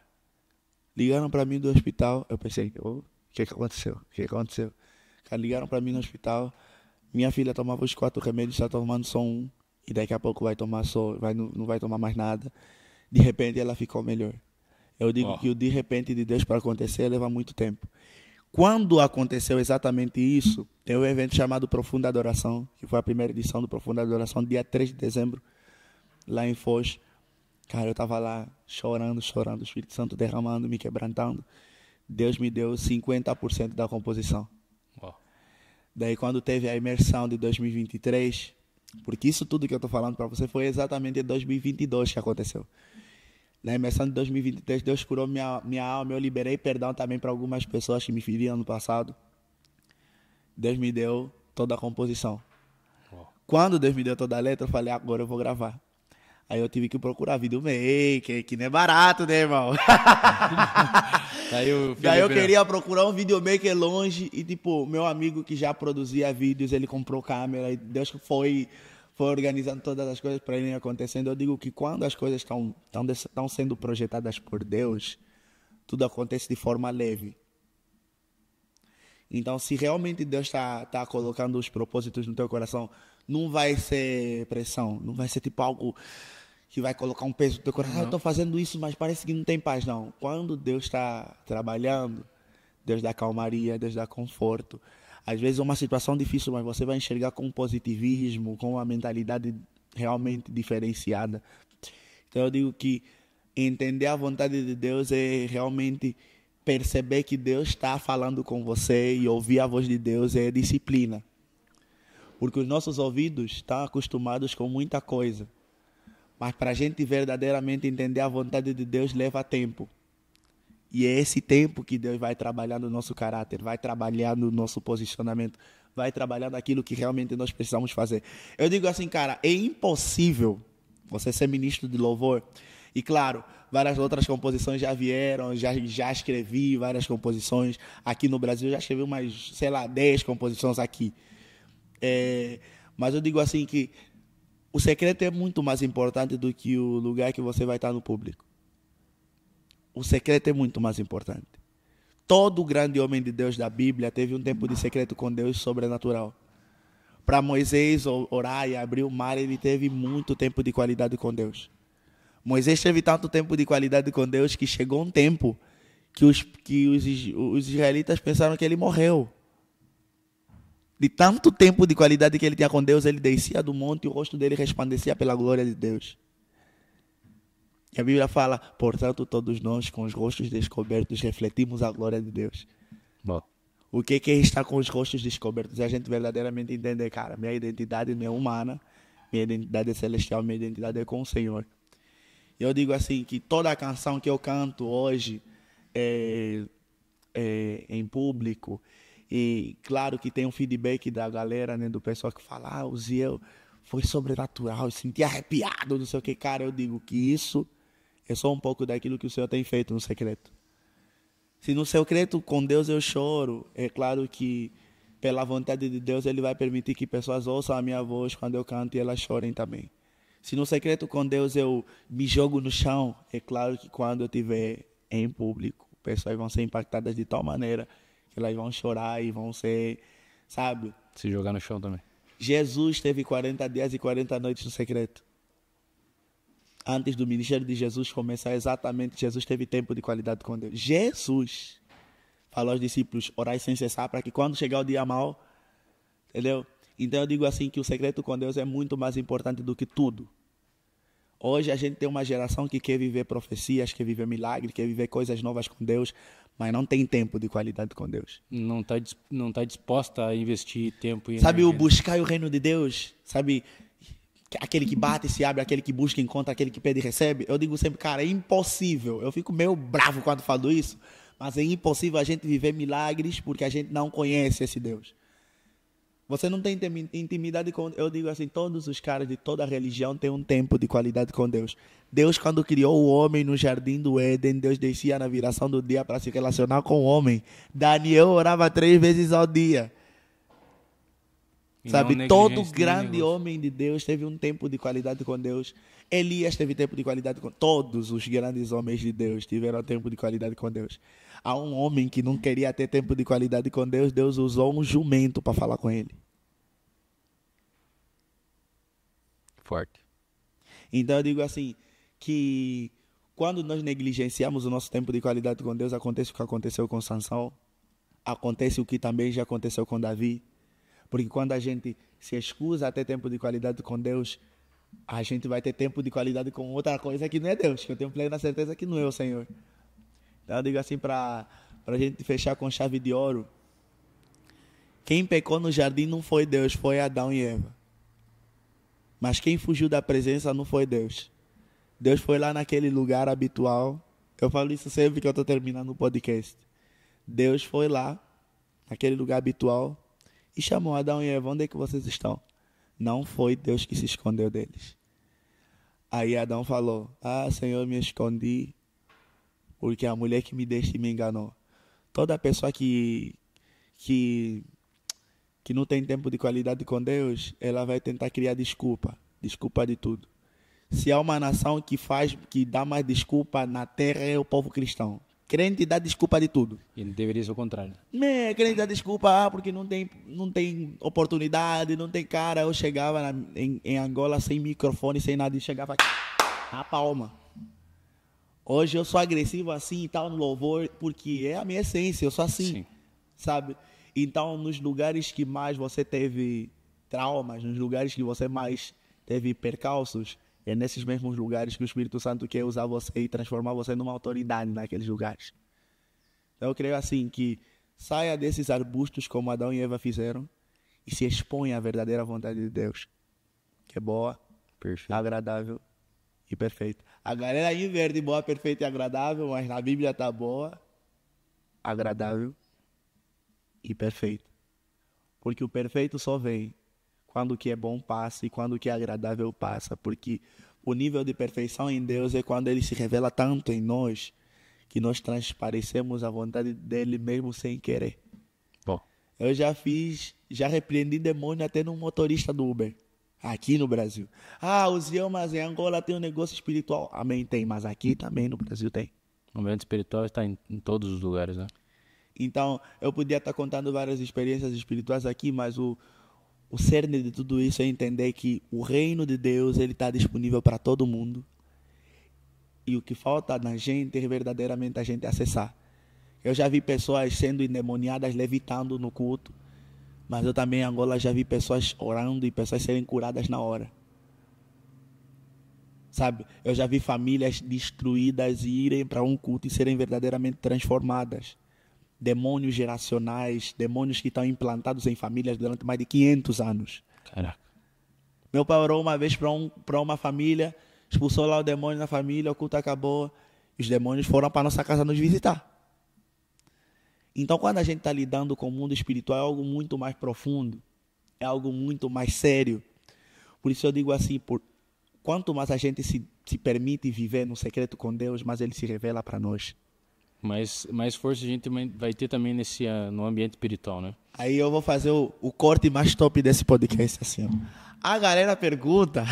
ligaram para mim do hospital. Eu pensei, o que aconteceu? O que aconteceu? Cara, ligaram para mim no hospital. Minha filha tomava os 4 remédios, está tomando só um. E daqui a pouco vai tomar só, não vai tomar mais nada. De repente ela ficou melhor. Eu digo que o de repente de Deus para acontecer leva muito tempo. Quando aconteceu exatamente isso, tem um evento chamado Profunda Adoração, que foi a primeira edição do Profunda Adoração, dia 3 de dezembro, lá em Foz. Cara, eu estava lá chorando, o Espírito Santo derramando, me quebrantando. Deus me deu 50% da composição. Uau. Daí quando teve a imersão de 2023, porque isso tudo que eu estou falando para você foi exatamente em 2022 que aconteceu. Na imersão de 2023, Deus curou minha alma, eu liberei perdão também para algumas pessoas que me feriram no passado. Deus me deu toda a composição. Uau. Quando Deus me deu toda a letra, eu falei, agora eu vou gravar. Aí eu tive que procurar videomaker, que não é barato, né, irmão? Daí eu queria procurar um videomaker longe e, tipo, meu amigo que já produzia vídeos, ele comprou câmera e Deus foi organizando todas as coisas para irem acontecendo. Eu digo que quando as coisas estão sendo projetadas por Deus, tudo acontece de forma leve. Então, se realmente Deus tá colocando os propósitos no teu coração, não vai ser pressão, não vai ser tipo algo que vai colocar um peso no teu coração. Eu estou fazendo isso, mas parece que não tem paz, não. Quando Deus está trabalhando, Deus dá calmaria, Deus dá conforto. Às vezes é uma situação difícil, mas você vai enxergar com positivismo, com uma mentalidade realmente diferenciada. Então eu digo que entender a vontade de Deus é realmente perceber que Deus está falando com você e ouvir a voz de Deus é disciplina. Porque os nossos ouvidos estão acostumados com muita coisa. Mas para a gente verdadeiramente entender a vontade de Deus leva tempo. E é esse tempo que Deus vai trabalhar no nosso caráter, vai trabalhar no nosso posicionamento, vai trabalhar naquilo que realmente nós precisamos fazer. Eu digo assim, cara, é impossível você ser ministro de louvor. E claro, várias outras composições já vieram, já escrevi várias composições. Aqui no Brasil já escrevi umas, 10 composições aqui. Mas eu digo assim que o secreto é muito mais importante do que o lugar que você vai estar no público. O secreto é muito mais importante. Todo grande homem de Deus da Bíblia teve um tempo de secreto com Deus sobrenatural. Para Moisés orar e abrir o mar, ele teve muito tempo de qualidade com Deus. Moisés teve tanto tempo de qualidade com Deus que chegou um tempo que os israelitas pensaram que ele morreu. De tanto tempo de qualidade que ele tinha com Deus, ele descia do monte e o rosto dele resplandecia pela glória de Deus. E a Bíblia fala, portanto, todos nós com os rostos descobertos refletimos a glória de Deus. Bom. O que é estar com os rostos descobertos? É a gente verdadeiramente entender, cara, minha identidade não é humana, minha identidade é celestial, minha identidade é com o Senhor. E eu digo assim, que toda a canção que eu canto hoje em público, e claro que tem um feedback da galera, né, do pessoal que fala, o Ziel foi sobrenatural, eu senti arrepiado, não sei o que, cara, eu digo que isso é só um pouco daquilo que o Senhor tem feito no secreto. Se no secreto com Deus eu choro, é claro que pela vontade de Deus Ele vai permitir que pessoas ouçam a minha voz quando eu canto e elas chorem também. Se no secreto com Deus eu me jogo no chão, é claro que quando eu estiver em público, pessoas vão ser impactadas de tal maneira que elas vão chorar e vão ser, sabe? Se jogar no chão também. Jesus teve 40 dias e 40 noites no secreto. Antes do ministério de Jesus começar, exatamente, Jesus teve tempo de qualidade com Deus. Jesus falou aos discípulos, orai sem cessar, para que quando chegar o dia mau, entendeu? Então eu digo assim, que o secreto com Deus é muito mais importante do que tudo. Hoje a gente tem uma geração que quer viver profecias, quer viver milagres, quer viver coisas novas com Deus, mas não tem tempo de qualidade com Deus. Não tá disposta a investir tempo e sabe, energia. O buscar o reino de Deus, sabe, aquele que bate e se abre, aquele que busca encontra, aquele que pede e recebe. Eu digo sempre, cara, é impossível. Eu fico meio bravo quando falo isso, mas é impossível a gente viver milagres porque a gente não conhece esse Deus. Você não tem intimidade com... Eu digo assim, todos os caras de toda religião têm um tempo de qualidade com Deus. Deus, quando criou o homem no jardim do Éden, Deus descia na viração do dia para se relacionar com o homem. Daniel orava 3 vezes ao dia. Sabe, todo grande homem de Deus teve um tempo de qualidade com Deus. Elias teve tempo de qualidade com... Todos os grandes homens de Deus tiveram tempo de qualidade com Deus. Há um homem que não queria ter tempo de qualidade com Deus, Deus usou um jumento para falar com ele. Forte. Então eu digo assim, que quando nós negligenciamos o nosso tempo de qualidade com Deus, acontece o que aconteceu com Sansão. acontece o que também já aconteceu com Davi. Porque quando a gente se excusa a ter tempo de qualidade com Deus, a gente vai ter tempo de qualidade com outra coisa que não é Deus, que eu tenho plena certeza que não é o Senhor. Então eu digo assim, para a gente fechar com chave de ouro, quem pecou no jardim não foi Deus, foi Adão e Eva. Mas quem fugiu da presença não foi Deus. Deus foi lá naquele lugar habitual. Eu falo isso sempre que eu estou terminando o podcast. Deus foi lá, naquele lugar habitual, e chamou Adão e Eva, onde é que vocês estão? Não foi Deus que se escondeu deles. Aí Adão falou, Senhor, me escondi, porque a mulher que me deste me enganou. Toda pessoa que não tem tempo de qualidade com Deus, ela vai tentar criar desculpa de tudo. Se há uma nação que dá mais desculpa na terra, é o povo cristão. Crente dá desculpa de tudo. E deveria ser o contrário. Crente dá desculpa, porque não tem oportunidade, não tem cara. Eu chegava em Angola sem microfone, sem nada, e chegava aqui, na palma. Hoje eu sou agressivo assim e tal no louvor, porque é a minha essência, eu sou assim, sim, sabe? Então, nos lugares que mais você teve traumas, nos lugares que você mais teve percalços, é nesses mesmos lugares que o Espírito Santo quer usar você e transformar você numa autoridade naqueles lugares. Então, eu creio assim, que saia desses arbustos como Adão e Eva fizeram e se exponha à verdadeira vontade de Deus, que é boa, perfeita, agradável e perfeita. A galera inverte boa, perfeita e agradável, mas na Bíblia está boa, agradável e perfeito. Porque o perfeito só vem quando o que é bom passa e quando o que é agradável passa. Porque o nível de perfeição em Deus é quando Ele se revela tanto em nós que nós transparecemos a vontade dEle mesmo sem querer. Bom. Eu já repreendi demônio até num motorista do Uber, aqui no Brasil. Os idiomas em Angola tem um negócio espiritual. Amém, tem, mas aqui também no Brasil tem. O ambiente espiritual está em todos os lugares, né? Então, eu podia estar contando várias experiências espirituais aqui, mas o cerne de tudo isso é entender que o reino de Deus ele está disponível para todo mundo. E o que falta na gente é verdadeiramente a gente acessar. Eu já vi pessoas sendo endemoniadas, levitando no culto. Mas eu também em Angola já vi pessoas orando e pessoas serem curadas na hora. Sabe? Eu já vi famílias destruídas e irem para um culto e serem verdadeiramente transformadas. Demônios geracionais, demônios que estão implantados em famílias durante mais de 500 anos. Caraca. Meu pai orou uma vez para uma família, expulsou lá o demônio na família, o culto acabou, e os demônios foram para nossa casa nos visitar. Então, quando a gente está lidando com o mundo espiritual, é algo muito mais profundo, é algo muito mais sério. Por isso eu digo assim, quanto mais a gente se permite viver no secreto com Deus, mais Ele se revela para nós. Mais força a gente vai ter também no ambiente espiritual, né? Aí eu vou fazer o corte mais top desse podcast, assim, ó. A galera pergunta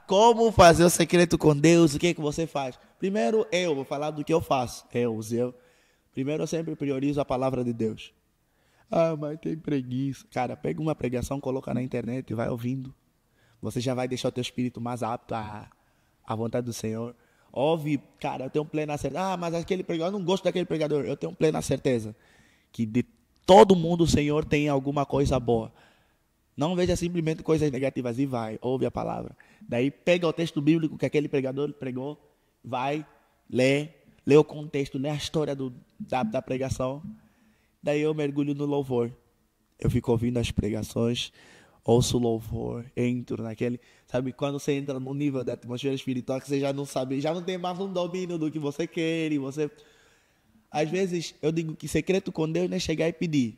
como fazer o secreto com Deus, o que é que você faz? Primeiro, eu vou falar do que eu faço. Primeiro, eu sempre priorizo a palavra de Deus. Mas tem preguiça. Cara, pega uma pregação, coloca na internet e vai ouvindo. Você já vai deixar o teu espírito mais apto à vontade do Senhor. Ouve, cara, eu tenho plena certeza. Mas aquele pregador, eu não gosto daquele pregador. Eu tenho plena certeza que de todo mundo o Senhor tem alguma coisa boa. Não veja simplesmente coisas negativas e vai, ouve a palavra. Daí pega o texto bíblico que aquele pregador pregou, vai, lê o contexto, lê a história da pregação. Daí eu mergulho no louvor. Eu fico ouvindo as pregações, ouço o louvor, entro naquele... Sabe, quando você entra no nível da atmosfera espiritual que você já não sabe, já não tem mais um domínio do que você quer e você... Às vezes, eu digo que secreto com Deus não é chegar e pedir.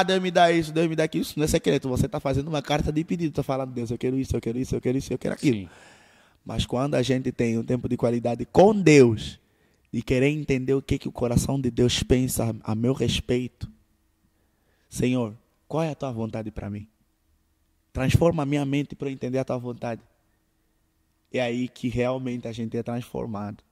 Deus me dá isso, Deus me dá aquilo. Isso não é secreto, você está fazendo uma carta de pedido. Está falando, Deus, eu quero isso, eu quero isso, eu quero isso, eu quero aquilo. Sim. Mas quando a gente tem um tempo de qualidade com Deus e querer entender o que o coração de Deus pensa a meu respeito, Senhor, qual é a tua vontade para mim? Transforma a minha mente para eu entender a tua vontade. É aí que realmente a gente é transformado.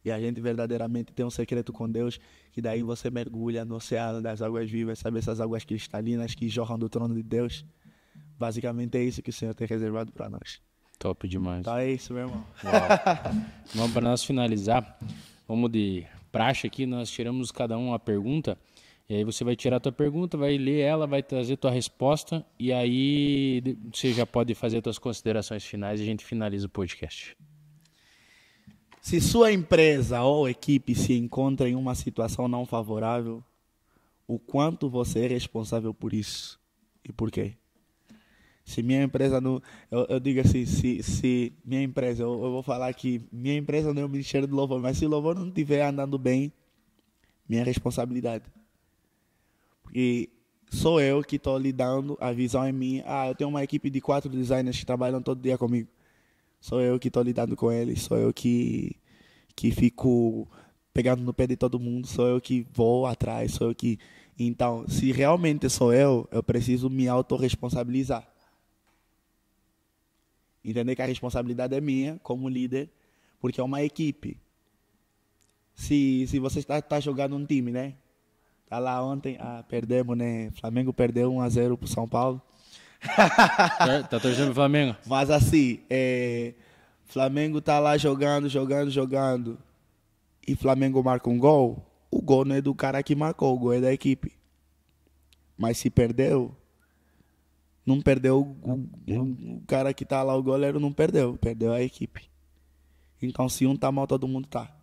E a gente verdadeiramente tem um secreto com Deus, que daí você mergulha no oceano das águas vivas, sabe, essas águas cristalinas que jorram do trono de Deus. Basicamente é isso que o Senhor tem reservado para nós. Top demais. Então é isso, meu irmão. Uau. Vamos para nós finalizar. Vamos de praxe aqui, nós tiramos cada um uma pergunta, e aí você vai tirar a tua pergunta, vai ler ela, vai trazer tua resposta, e aí você já pode fazer tuas considerações finais e a gente finaliza o podcast. Se sua empresa ou equipe se encontra em uma situação não favorável, o quanto você é responsável por isso e por quê? Se minha empresa não... Eu digo assim, se minha empresa... Eu vou falar que minha empresa não é o Ministério do Louvor, mas se o Louvor não estiver andando bem, minha responsabilidade. Porque sou eu que estou lidando, a visão é minha. Eu tenho uma equipe de 4 designers que trabalham todo dia comigo. Sou eu que estou lidando com eles, sou eu que fico pegando no pé de todo mundo, sou eu que vou atrás, sou eu que... Então, se realmente sou eu preciso me autorresponsabilizar. Entender que a responsabilidade é minha como líder, porque é uma equipe. Se você está jogando um time, né? Tá lá ontem, perdemos, né? Flamengo perdeu 1-0 pro São Paulo. Tá torcendo pro Flamengo? Mas assim, Flamengo tá lá jogando, e Flamengo marca um gol. O gol não é do cara que marcou, o gol é da equipe. Mas se perdeu, não perdeu o cara que tá lá, o goleiro não perdeu a equipe. Então se um tá mal, todo mundo tá.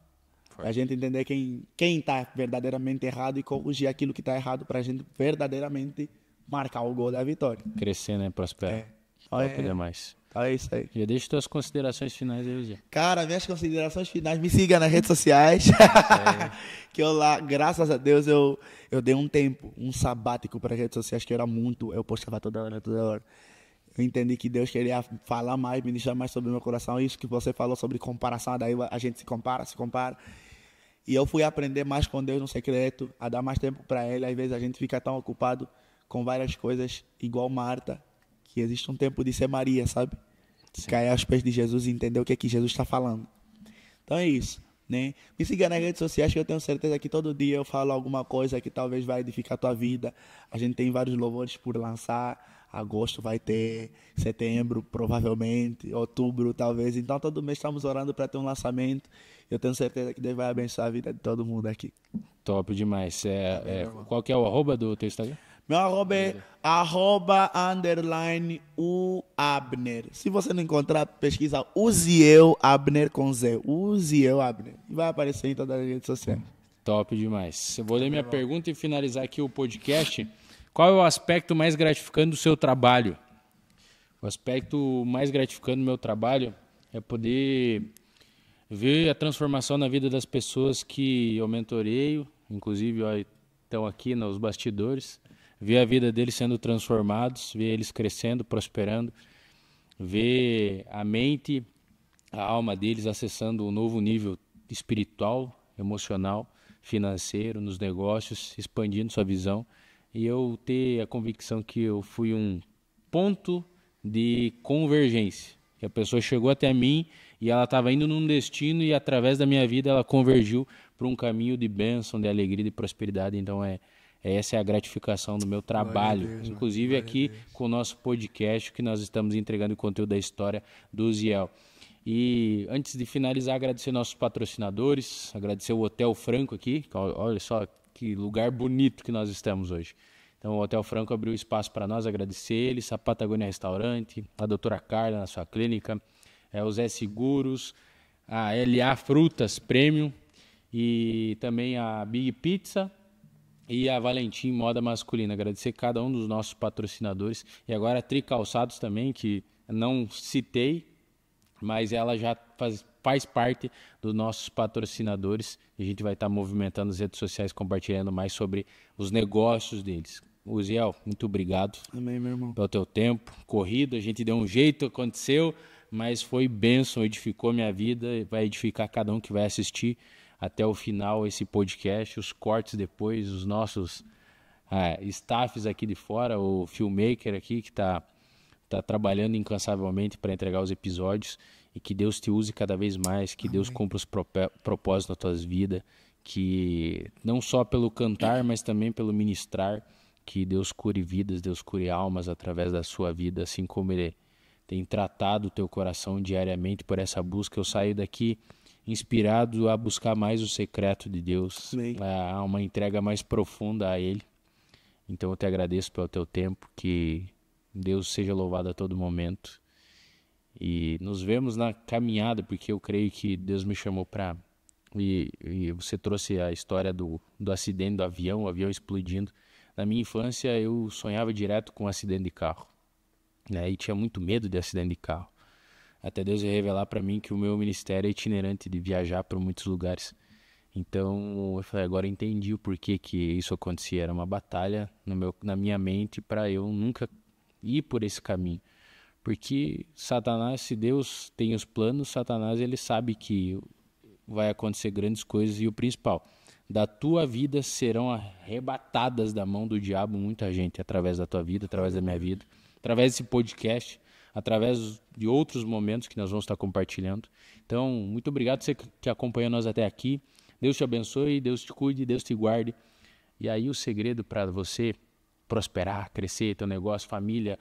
Pra gente entender quem tá verdadeiramente errado e corrigir aquilo que tá errado pra gente verdadeiramente marcar o gol da vitória. Crescer, né? Prosperar. Top demais. É isso aí. Já deixa tuas considerações finais aí, Zé. Cara, minhas considerações finais, me siga nas redes sociais. Que eu lá, graças a Deus, eu dei um tempo, um sabático para as redes sociais, que eu postava toda hora. Eu entendi que Deus queria falar mais, ministrar mais sobre o meu coração. Isso que você falou sobre comparação, daí a gente se compara. E eu fui aprender mais com Deus no secreto, a dar mais tempo para Ele. Às vezes a gente fica tão ocupado com várias coisas, igual Marta, que existe um tempo de ser Maria, sabe? Sim. Cair aos pés de Jesus e entender o que é que Jesus está falando. Então é isso, né? Me siga nas redes sociais, que eu tenho certeza que todo dia eu falo alguma coisa que talvez vai edificar a tua vida. A gente tem vários louvores por lançar. Agosto vai ter, setembro provavelmente, outubro talvez. Então todo mês estamos orando para ter um lançamento. Eu tenho certeza que Deus vai abençoar a vida de todo mundo aqui. Top demais. Qual que é o arroba do teu Instagram? Meu arroba é @_uabner. Se você não encontrar, pesquisa Uziel Abner com Z. Uziel Abner. E vai aparecer em todas as redes sociais. Top demais. Eu vou ler minha pergunta e finalizar aqui o podcast. Qual é o aspecto mais gratificante do seu trabalho? O aspecto mais gratificante do meu trabalho é poder ver a transformação na vida das pessoas que eu mentoreio, inclusive estão aqui nos bastidores, ver a vida deles sendo transformados, ver eles crescendo, prosperando, ver a mente, a alma deles acessando um novo nível espiritual, emocional, financeiro, nos negócios, expandindo sua visão, e eu ter a convicção que eu fui um ponto de convergência, que a pessoa chegou até mim e ela estava indo num destino e através da minha vida ela convergiu para um caminho de bênção, de alegria, de prosperidade. Então essa é a gratificação do meu trabalho, Deus, inclusive aqui com o nosso podcast que nós estamos entregando o conteúdo da história do Uziel. E antes de finalizar, agradecer nossos patrocinadores, agradecer o Hotel Franco aqui, olha só que lugar bonito que nós estamos hoje. Então o Hotel Franco abriu espaço para nós, agradecer eles, a Patagônia Restaurante, a doutora Carla na sua clínica, o Zé Seguros, a LA Frutas Premium e também a Big Pizza e a Valentim Moda Masculina. Agradecer cada um dos nossos patrocinadores. E agora a Tri Calçados também, que não citei, mas ela já faz parte dos nossos patrocinadores. E a gente vai estar movimentando as redes sociais, compartilhando mais sobre os negócios deles. Uziel, muito obrigado. Amém, meu irmão. Pelo teu tempo, corrido, a gente deu um jeito, aconteceu, mas foi bênção, edificou minha vida, vai edificar cada um que vai assistir até o final esse podcast, os cortes depois, os nossos staffs aqui de fora, o filmmaker aqui que está trabalhando incansavelmente para entregar os episódios, e que Deus te use cada vez mais, que Deus cumpra os propósitos das tuas vidas, que não só pelo cantar, mas também pelo ministrar, que Deus cure vidas, Deus cure almas através da sua vida, assim como Ele tem tratado o teu coração diariamente por essa busca. Eu saio daqui inspirado a buscar mais o secreto de Deus, Amém. a uma entrega mais profunda a Ele. Então eu te agradeço pelo teu tempo, que Deus seja louvado a todo momento. E nos vemos na caminhada, porque eu creio que Deus me chamou para... E você trouxe a história do acidente do avião, o avião explodindo. Na minha infância eu sonhava direto com um acidente de carro, né? E tinha muito medo de acidente de carro. Até Deus revelar para mim que o meu ministério é itinerante, de viajar para muitos lugares. Então eu falei, agora eu entendi o porquê que isso acontecia. Era uma batalha na minha mente para eu nunca ir por esse caminho. Porque Satanás, se Deus tem os planos, Satanás ele sabe que vai acontecer grandes coisas, e o principal, da tua vida serão arrebatadas da mão do diabo muita gente, através da tua vida, através da minha vida, através desse podcast, através de outros momentos que nós vamos estar compartilhando. Então, muito obrigado você que acompanhou nós até aqui. Deus te abençoe, Deus te cuide, Deus te guarde. E aí o segredo para você prosperar, crescer, teu negócio, família,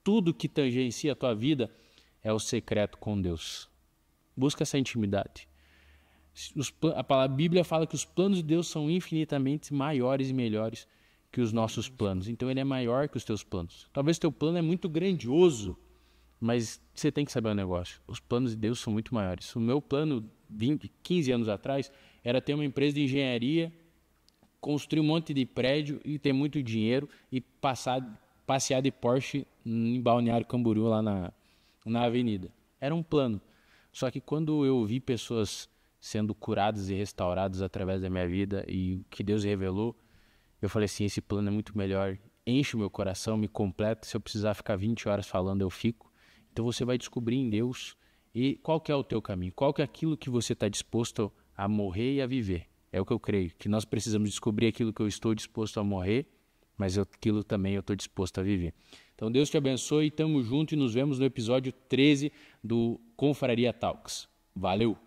tudo que tangencia a tua vida é o secreto com Deus. Busca essa intimidade. A Bíblia fala que os planos de Deus são infinitamente maiores e melhores que os nossos planos. Então ele é maior que os teus planos. Talvez teu plano é muito grandioso, mas você tem que saber o negócio. Os planos de Deus são muito maiores. O meu plano, 15 anos atrás, era ter uma empresa de engenharia, construir um monte de prédio e ter muito dinheiro e passear de Porsche em Balneário Camboriú, lá na avenida. Era um plano. Só que quando eu vi pessoas sendo curadas e restauradas através da minha vida e o que Deus revelou, eu falei assim, esse plano é muito melhor, enche o meu coração, me completa, se eu precisar ficar 20 horas falando, eu fico. Então você vai descobrir em Deus e qual que é o teu caminho, qual que é aquilo que você está disposto a morrer e a viver. É o que eu creio, que nós precisamos descobrir aquilo que eu estou disposto a morrer, mas aquilo também eu estou disposto a viver. Então Deus te abençoe, tamo junto e nos vemos no episódio 13 do Confraria Talks. Valeu!